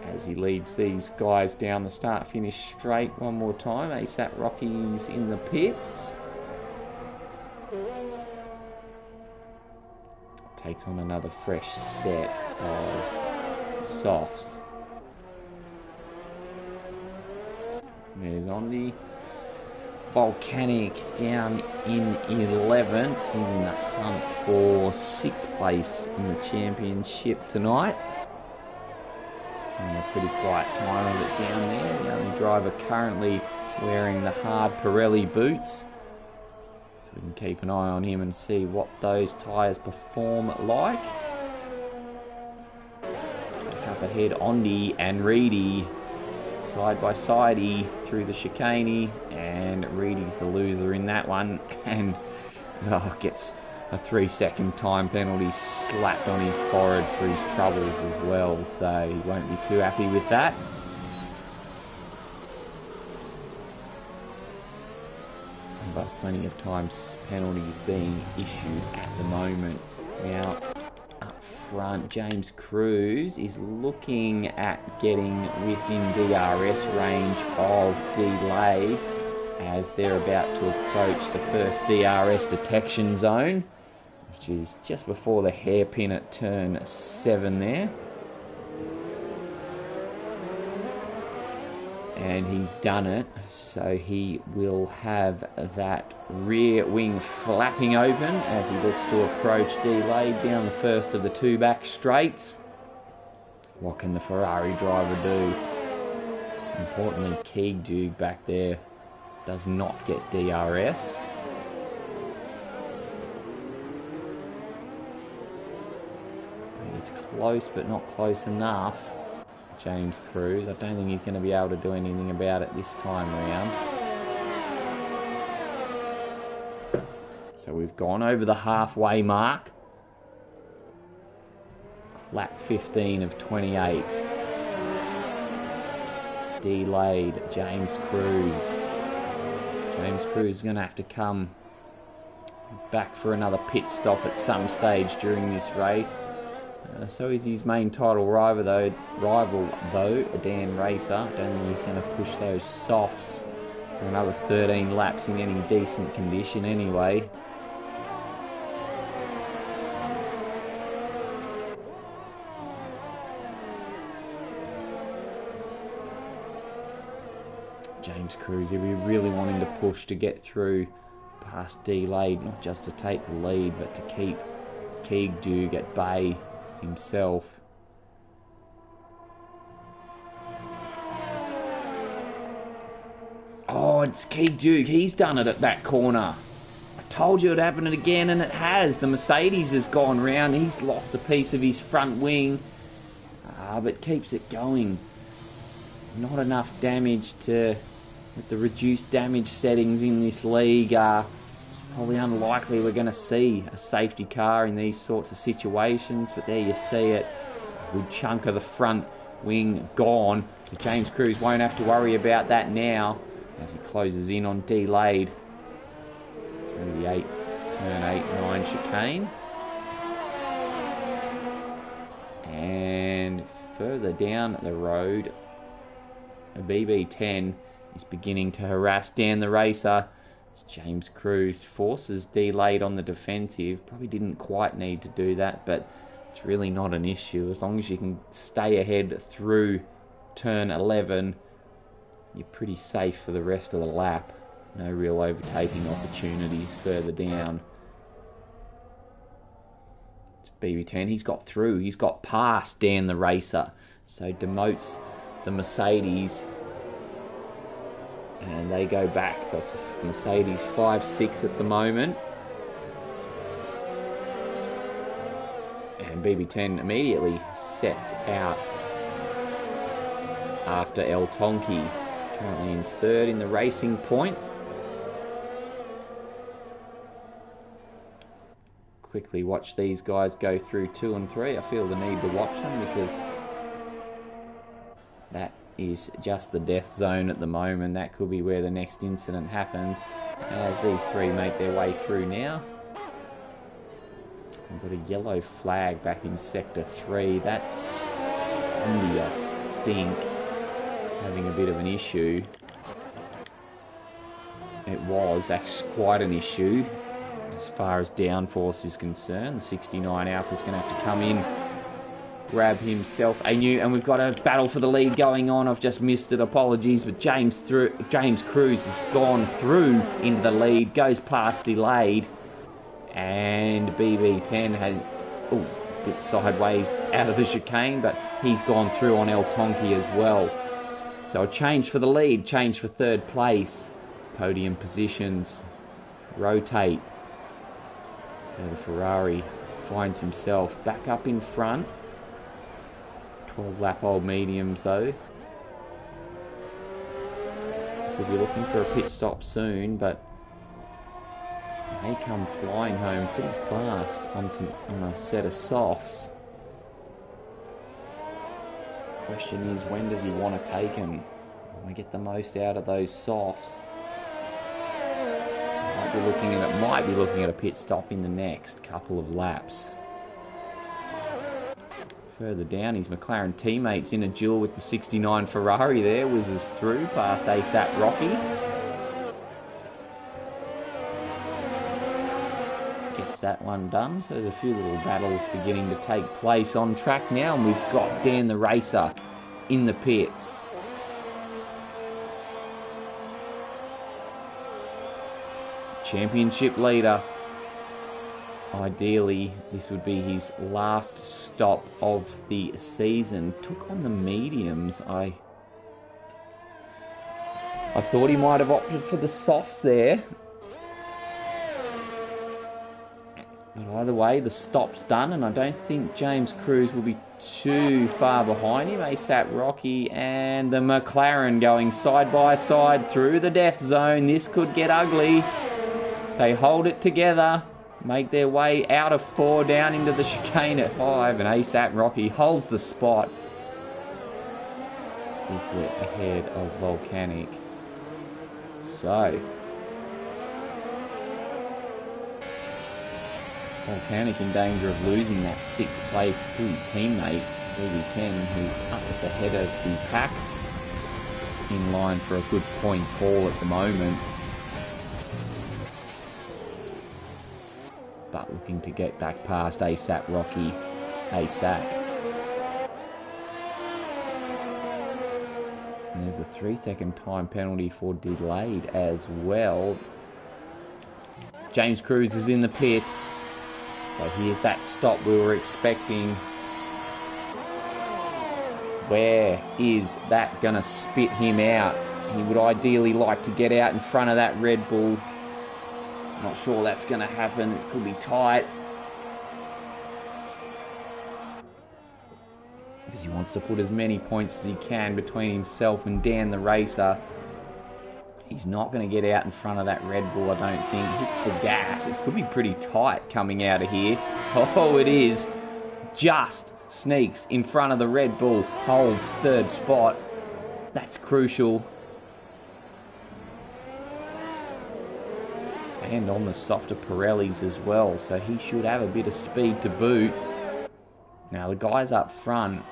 as he leads these guys down the start-finish straight one more time. ASAP Rocky's in the pits. Takes on another fresh set of softs. There's Ondi. Volcanic down in 11th. He's in the hunt for 6th place in the championship tonight. And a pretty quiet time of it down there. The only driver currently wearing the hard Pirelli boots. So we can keep an eye on him and see what those tyres perform like. Back up ahead, Ondi and Reedy. Side by sidey through the chicane, and Reedy's the loser in that one, and gets a 3-second time penalty slapped on his forehead for his troubles as well, so he won't be too happy with that. But plenty of times penalties being issued at the moment. Now, front, James Cruz is looking at getting within DRS range of delay as they're about to approach the first DRS detection zone, which is just before the hairpin at turn 7 there. And he's done it, so he will have that rear wing flapping open as he looks to approach delayed down the first of the 2 back straights. What can the Ferrari driver do? Importantly, Keegdug back there does not get DRS. It's close, but not close enough. James Cruz. I don't think he's going to be able to do anything about it this time around. So we've gone over the halfway mark. Lap 15 of 28. Delayed, James Cruz. James Cruz is going to have to come back for another pit stop at some stage during this race. So is his main title rival though, Dan Racer. I don't think he's going to push those softs for another 13 laps in any decent condition anyway. James Cruz, he'll be really wanting to push to get through past delayed, not just to take the lead, but to keep Keegdug at bay himself. Oh, it's Keegdug. He's done it at that corner. I told you it'd happen again, and it has. The Mercedes has gone round. He's lost a piece of his front wing, but keeps it going. Not enough damage to, with the reduced damage settings in this league, it's probably unlikely we're going to see a safety car in these sorts of situations, but there you see it. A good chunk of the front wing gone, so James Cruz won't have to worry about that now as he closes in on delayed through the turn 8-9 chicane. And further down the road, a BB10 is beginning to harass Dan the Racer. James Cruz forces delayed on the defensive. Probably didn't quite need to do that, but it's really not an issue. As long as you can stay ahead through turn 11, you're pretty safe for the rest of the lap. No real overtaking opportunities further down. It's BB10. He's got through. He's got past Dan the Racer. So demotes the Mercedes. And they go back. So it's a Mercedes 5-6 at the moment. And BB10 immediately sets out after El Tonki. Currently in third in the racing point. Quickly watch these guys go through 2 and 3. I feel the need to watch them because that is just the death zone at the moment. That could be where the next incident happens. As these three make their way through now. We've got a yellow flag back in Sector 3. That's India, I think, having a bit of an issue. It was actually quite an issue as far as downforce is concerned. The 69 Alpha's going to have to come in, grab himself a new, and we've got a battle for the lead going on. I've just missed it, apologies, but James Cruz has gone through into the lead, goes past delayed, and BB10 had a bit sideways out of the chicane, but he's gone through on El Tonki as well. So a change for the lead, change for third place. Podium positions rotate. So the Ferrari finds himself back up in front. 12 lap old mediums though. We'll be looking for a pit stop soon, but they come flying home pretty fast on a set of softs. Question is, when does he want to take them? Want to get the most out of those softs. Might be looking at a pit stop in the next couple of laps. Further down, his McLaren teammates in a duel with the 69 Ferrari there, whizzes through past ASAP Rocky. Gets that one done, so there's a few little battles beginning to take place on track now, and we've got Dan the Racer in the pits. Championship leader. Ideally, this would be his last stop of the season. Took on the mediums. I thought he might have opted for the softs there. But either way, the stop's done, and I don't think James Cruz will be too far behind him. ASAP Rocky and the McLaren going side by side through the death zone. This could get ugly. They hold it together, make their way out of 4 down into the chicane at 5, and ASAP Rocky holds the spot. Sticks it ahead of Volcanic. So, Volcanic in danger of losing that 6th place to his teammate, BB10, who's up at the head of the pack, in line for a good points haul at the moment. But looking to get back past ASAP Rocky, ASAP. And there's a 3-second time penalty for delayed as well. James Cruz is in the pits. So here's that stop we were expecting. Where is that going to spit him out? He would ideally like to get out in front of that Red Bull. Not sure that's going to happen. It could be tight. Because he wants to put as many points as he can between himself and Dan the Racer. He's not going to get out in front of that Red Bull, I don't think. Hits the gas. It could be pretty tight coming out of here. Oh, it is. Just sneaks in front of the Red Bull. Holds 3rd spot. That's crucial. And on the softer Pirellis as well, so he should have a bit of speed to boot. Now the guys up front,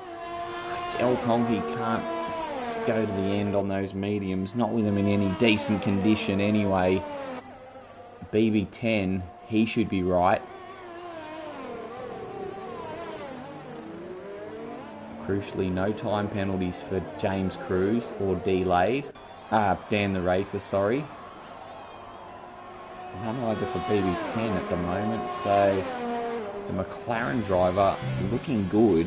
El Tonki can't go to the end on those mediums, not with them in any decent condition anyway. BB10, he should be right. Crucially, no time penalties for James Cruz or delayed. Dan the Racer, sorry. None either for BB10 at the moment, so the McLaren driver looking good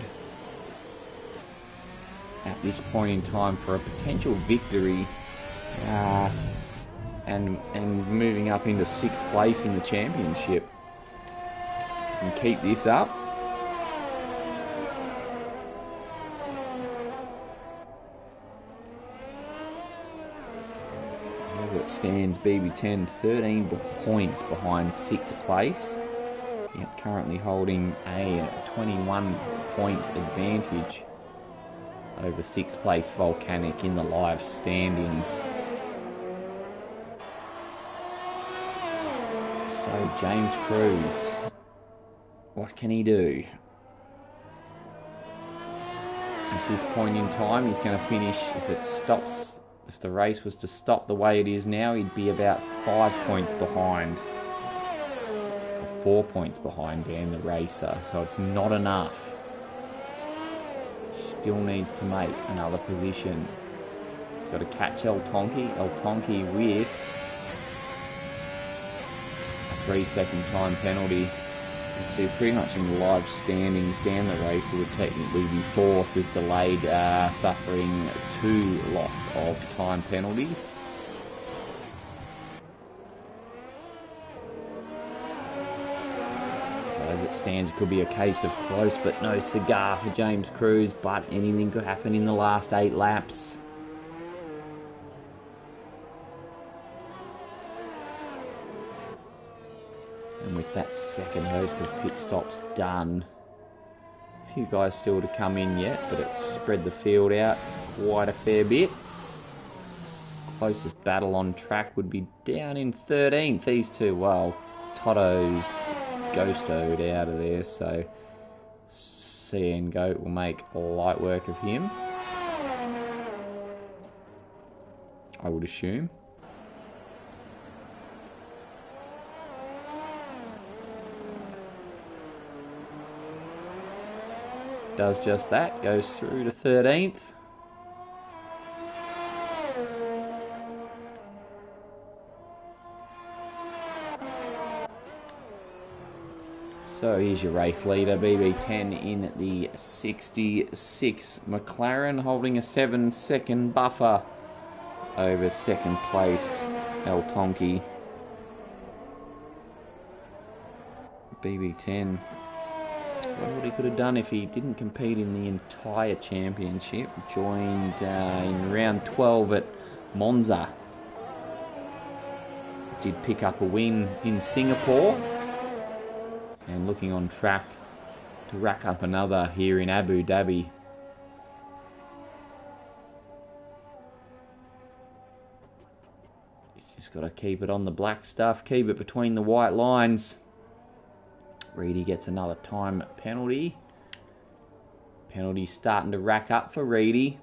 at this point in time for a potential victory and moving up into 6th place in the championship. And keep this up. As it stands, BB10 13 points behind 6th place. Yep, currently holding a 21 point advantage over 6th place Volcanic in the live standings. So James Cruz What can he do? At this point in time, he's going to finish, if the race was to stop the way it is now, he'd be about 5 points behind. Or 4 points behind Dan the Racer, so it's not enough. Still needs to make another position. He's got to catch El Tonki. El Tonki with a 3-second time penalty. So pretty much in the live standings, Dan the Racer would technically be fourth with delayed, suffering 2 lots of time penalties. So as it stands, it could be a case of close but no cigar for James Cruz, but anything could happen in the last 8 laps. And with that second host of pit stops done, a few guys still to come in yet, but it's spread the field out quite a fair bit. Closest battle on track would be down in 13th. These two, well, Toto's ghostoed out of there, so CN Goat will make light work of him, I would assume. Does just that, goes through to 13th. So here's your race leader, BB10 in the 66 McLaren, holding a 7-second buffer over second placed El Tonki. BB10. What he could have done if he didn't compete in the entire championship. Joined in round 12 at Monza. Did pick up a win in Singapore. And looking on track to rack up another here in Abu Dhabi. Just got to keep it on the black stuff. Keep it between the white lines. Reedy gets another time penalty. Penalty starting to rack up for Reedy.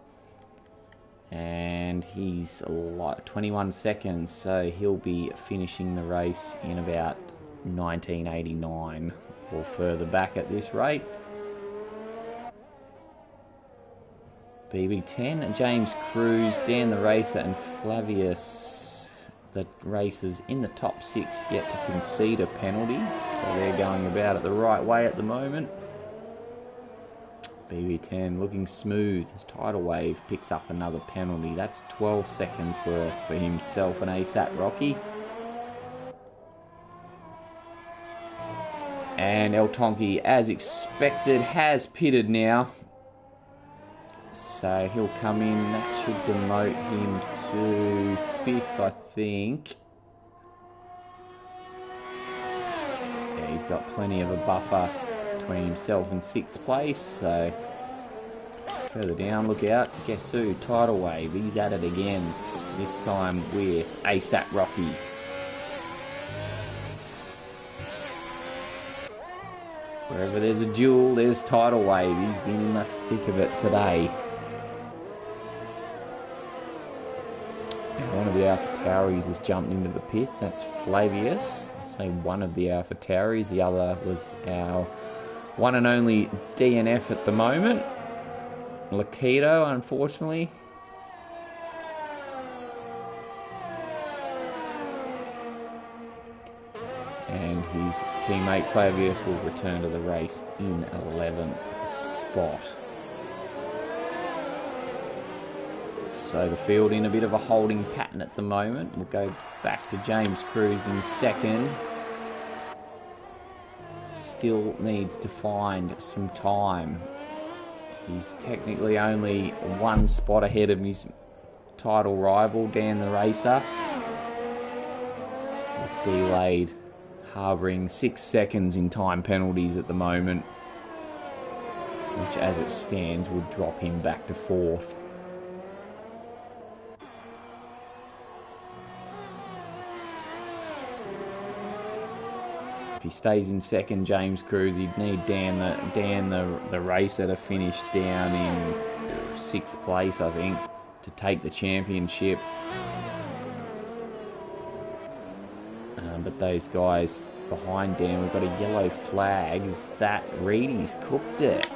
And he's like 21 seconds, so he'll be finishing the race in about 1989 or further back at this rate. BB10, James Cruz, Dan the Racer and Flavius, the racers in the top 6, yet to concede a penalty. So they're going about it the right way at the moment. BB10 looking smooth as Tidal Wave picks up another penalty. That's 12 seconds worth for himself and ASAP Rocky. And El Tonki, as expected, has pitted now. So he'll come in. That should demote him to 5th, I think. Yeah, he's got plenty of a buffer between himself and 6th place. So further down, look out. Guess who? Tidal Wave. He's at it again. This time with ASAP Rocky. Wherever there's a duel, there's Tidal Wave. He's been in the thick of it today. And one of the AlphaTauris has jumped into the pits. That's Flavius. I say one of the AlphaTauris. The other was our one and only DNF at the moment. Lakido, unfortunately. And his teammate Flavius will return to the race in 11th spot. So the field in a bit of a holding pattern at the moment. We'll go back to James Cruz in 2nd. Still needs to find some time. He's technically only 1 spot ahead of his title rival, Dan the Racer. Delayed, harbouring 6 seconds in time penalties at the moment, which as it stands would drop him back to 4th. If he stays in second, James Cruz, he'd need Dan the racer to finish down in 6th place, I think, to take the championship. But those guys behind Dan, we've got a yellow flag. Is that Reedy's cooked it?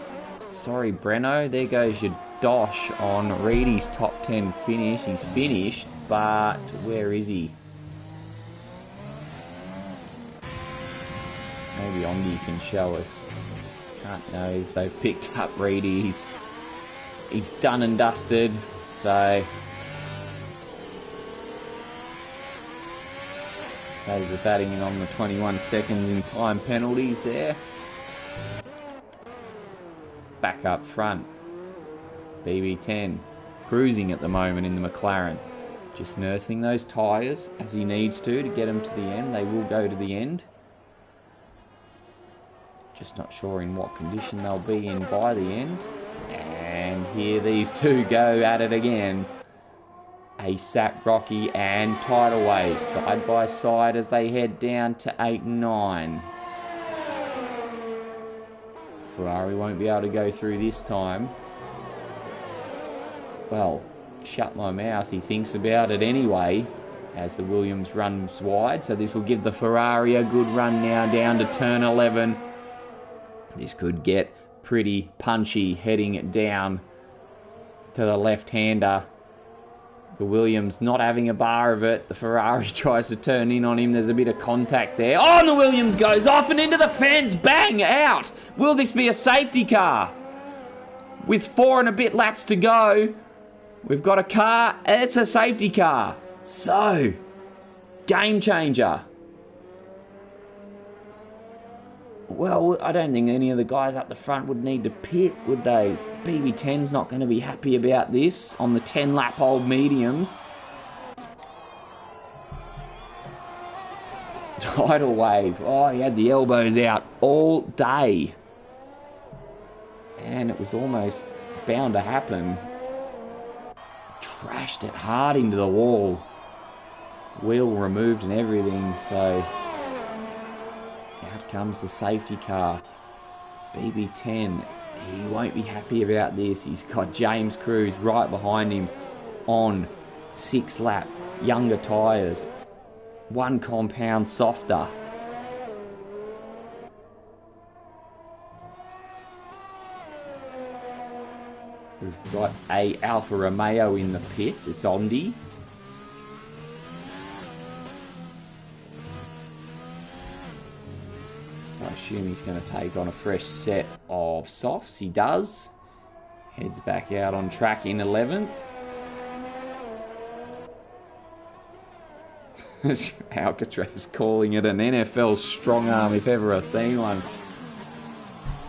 Sorry, Breno. There goes your dosh on Reedy's top 10 finish. He's finished, but where is he? Maybe Ondi can show us. Can't know if they've picked up Reedy. He's done and dusted, so just adding in on the 21 seconds in time penalties there. Back up front, BB10 cruising at the moment in the McLaren, just nursing those tyres as he needs to get them to the end. They will go to the end. Just not sure in what condition they'll be in by the end. And here these two go at it again. ASAP Rocky and Tidal Wave side by side as they head down to 8 and 9. Ferrari won't be able to go through this time. Well, shut my mouth, he thinks about it anyway as the Williams runs wide. So this will give the Ferrari a good run now down to turn 11. This could get pretty punchy heading down to the left-hander. The Williams not having a bar of it. The Ferrari tries to turn in on him. There's a bit of contact there. Oh, and the Williams goes off and into the fence. Bang, out. Will this be a safety car? With 4 and a bit laps to go, we've got a car. It's a safety car. So, game changer. Well, I don't think any of the guys up the front would need to pit, would they? BB10's not going to be happy about this on the 10-lap old mediums. Tidal Wave. Oh, he had the elbows out all day. And it was almost bound to happen. Trashed it hard into the wall. Wheel removed and everything, so out comes the safety car. BB10, he won't be happy about this. He's got James Cruz right behind him on 6th lap. Younger tyres. 1 compound softer. We've got a Alfa Romeo in the pits. It's Ondi. So I assume he's going to take on a fresh set of softs. He does. Heads back out on track in 11th. Alcatraz calling it an NFL strong arm if ever I've seen one.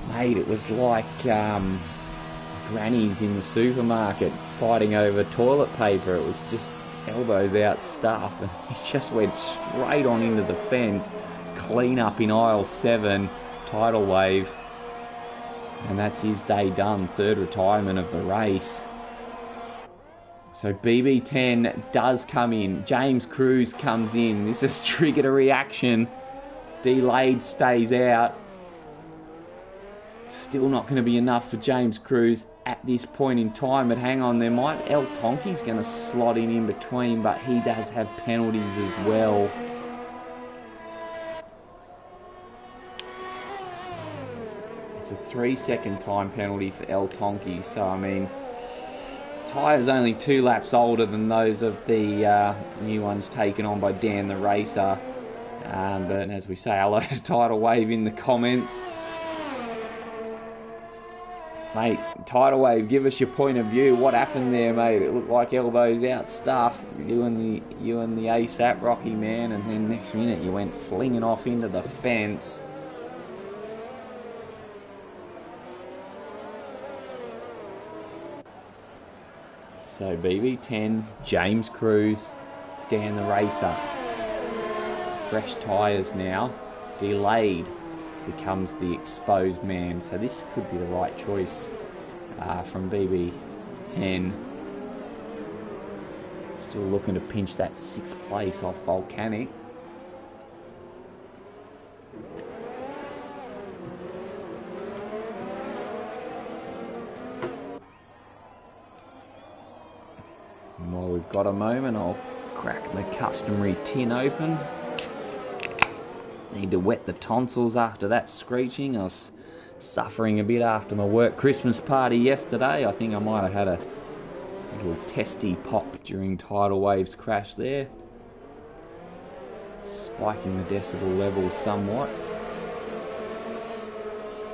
Mate, it was like grannies in the supermarket fighting over toilet paper. It was just elbows out stuff, and he just went straight on into the fence. Clean up in aisle 7, Tidal Wave, and that's his day done. 3rd retirement of the race. So BB10 does come in. James Cruz comes in. This has triggered a reaction. Delayed stays out. Still not going to be enough for James Cruz at this point in time. But hang on, there might... El Tonki's going to slot in between, but he does have penalties as well. It's a 3-second time penalty for El Tonki. So, I mean... Tyres only 2 laps older than those of the new ones taken on by Dan the Racer. But as we say, hello to Tidal Wave in the comments. Mate, Tidal Wave, give us your point of view. What happened there, mate? It looked like elbows out stuff. You and the ASAP Rocky, man. And then next minute you went flinging off into the fence. So BB10, James Cruz, Dan the Racer. Fresh tyres now. Delayed becomes the exposed man. So this could be the right choice from BB10. Still looking to pinch that 6th place off Volcanic. we've got a moment, I'll crack the customary tin open. Need to wet the tonsils after that screeching. I was suffering a bit after my work Christmas party yesterday. I think I might have had a little testy pop during tidal waves crash there, spiking the decibel levels somewhat.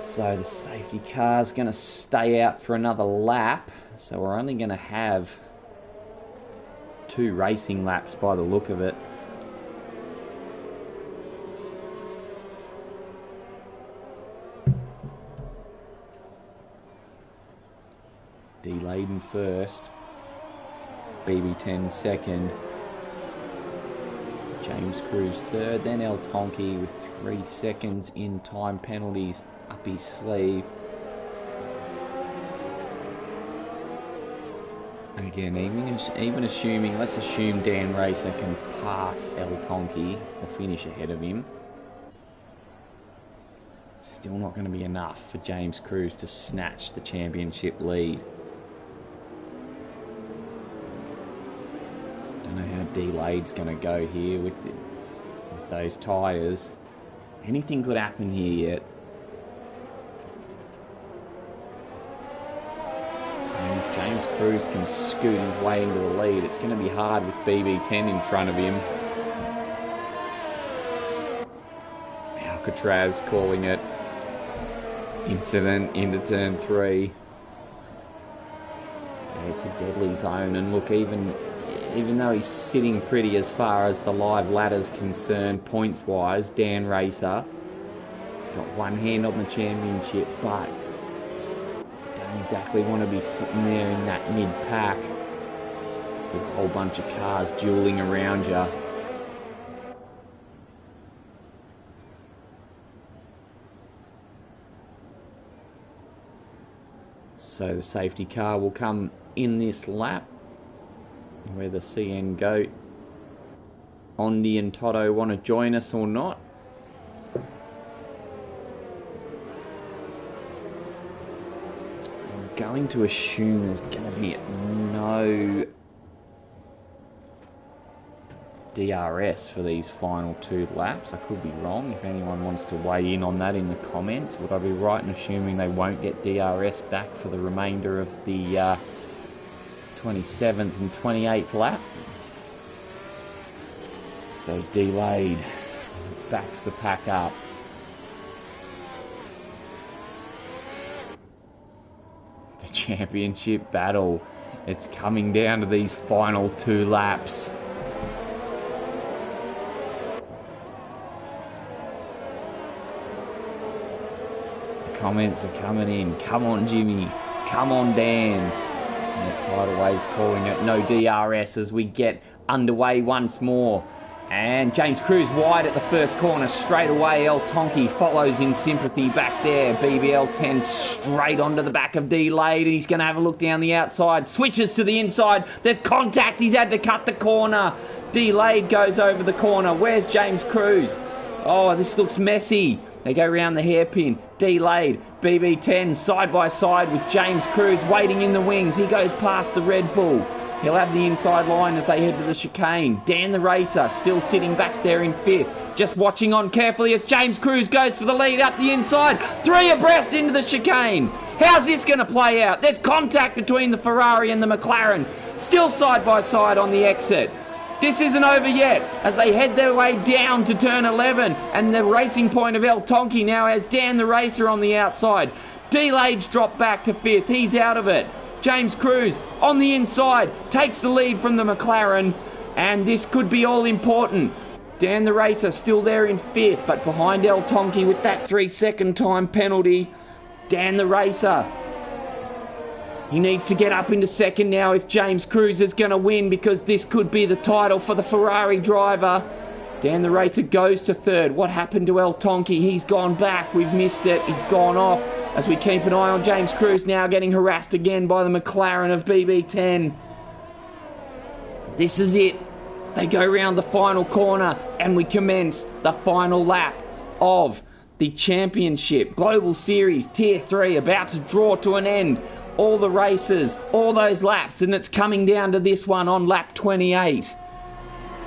So the safety car's going to stay out for another lap, so we're only going to have 2 racing laps by the look of it. D-Laden first, BB10 second, James Cruz third, then El Tonki with 3 seconds in time penalties up his sleeve. Again, even assuming, let's assume Dan Racer can pass El Tonki or finish ahead of him. Still not going to be enough for James Cruz to snatch the championship lead. Don't know how D-Lade's going to go here with those tyres. Anything could happen here yet. And if James Cruz can scoot his way into the lead, it's going to be hard with BB10 in front of him. Alcatraz calling it incident into turn 3. Yeah, it's a deadly zone, and look, even though he's sitting pretty as far as the live ladder's concerned, points-wise, Dan Racer, he's got one hand on the championship, but don't exactly want to be sitting there in that mid-pack with a whole bunch of cars dueling around you. So the safety car will come in this lap. Whether CN Goat, Ondi and Toto want to join us or not. I'm going to assume there's going to be no DRS for these final 2 laps. I could be wrong. If anyone wants to weigh in on that in the comments, would I be right in assuming they won't get DRS back for the remainder of the 27th and 28th lap? So delayed backs the pack up. The championship battle, it's coming down to these final 2 laps. The comments are coming in. Come on, Jimmy. Come on, Dan. And the tidal waves calling it no DRS as we get underway once more. And James Cruz wide at the first corner. Straight away, El Tonki follows in sympathy back there. BBL 10 straight onto the back of D-Lade. He's going to have a look down the outside. Switches to the inside. There's contact. He's had to cut the corner. D-Lade goes over the corner. Where's James Cruz? Oh, this looks messy. They go around the hairpin. D-Lade, BB10 side by side with James Cruz waiting in the wings. He goes past the Red Bull. He'll have the inside line as they head to the chicane. Dan the Racer still sitting back there in 5th. Just watching on carefully as James Cruz goes for the lead up the inside. 3 abreast into the chicane. How's this going to play out? There's contact between the Ferrari and the McLaren. Still side by side on the exit. This isn't over yet as they head their way down to turn 11, and the racing point of El Tonki now has Dan the Racer on the outside. D-Lade's dropped back to 5th. He's out of it. James Cruz on the inside takes the lead from the McLaren, and this could be all important. Dan the Racer still there in 5th, but behind El Tonki with that 3-second time penalty. Dan the Racer, he needs to get up into 2nd now if James Cruz is going to win, because this could be the title for the Ferrari driver. Dan the Racer goes to 3rd. What happened to El Tonki? He's gone back. We've missed it. He's gone off as we keep an eye on James Cruz now getting harassed again by the McLaren of BB10. This is it. They go round the final corner and we commence the final lap of the championship Global Series Tier 3, about to draw to an end all the races, all those laps, and it's coming down to this one on lap 28.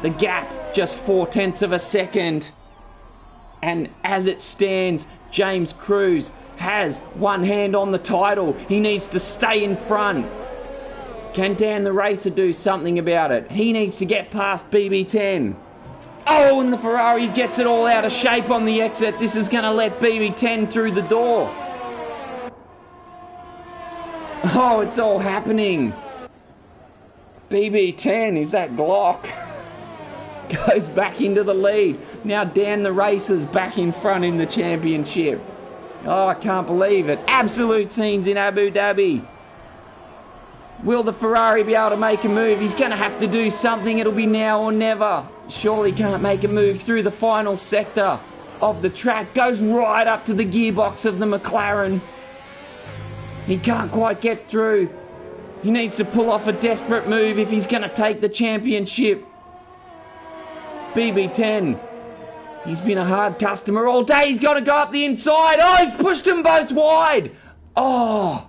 The gap just 0.4 of a second. And as it stands, James Cruz has one hand on the title. He needs to stay in front. Can Dan the Racer do something about it? He needs to get past BB10. Oh, and the Ferrari gets it all out of shape on the exit. This is going to let BB10 through the door. Oh, it's all happening. BB10, is that Glock? Goes back into the lead. Now Dan the Racer's back in front in the championship. Oh, I can't believe it. Absolute scenes in Abu Dhabi. Will the Ferrari be able to make a move? He's going to have to do something. It'll be now or never. Surely can't make a move through the final sector of the track. Goes right up to the gearbox of the McLaren. He can't quite get through. He needs to pull off a desperate move if he's going to take the championship. BB10. He's been a hard customer all day. He's got to go up the inside. Oh, he's pushed them both wide. Oh,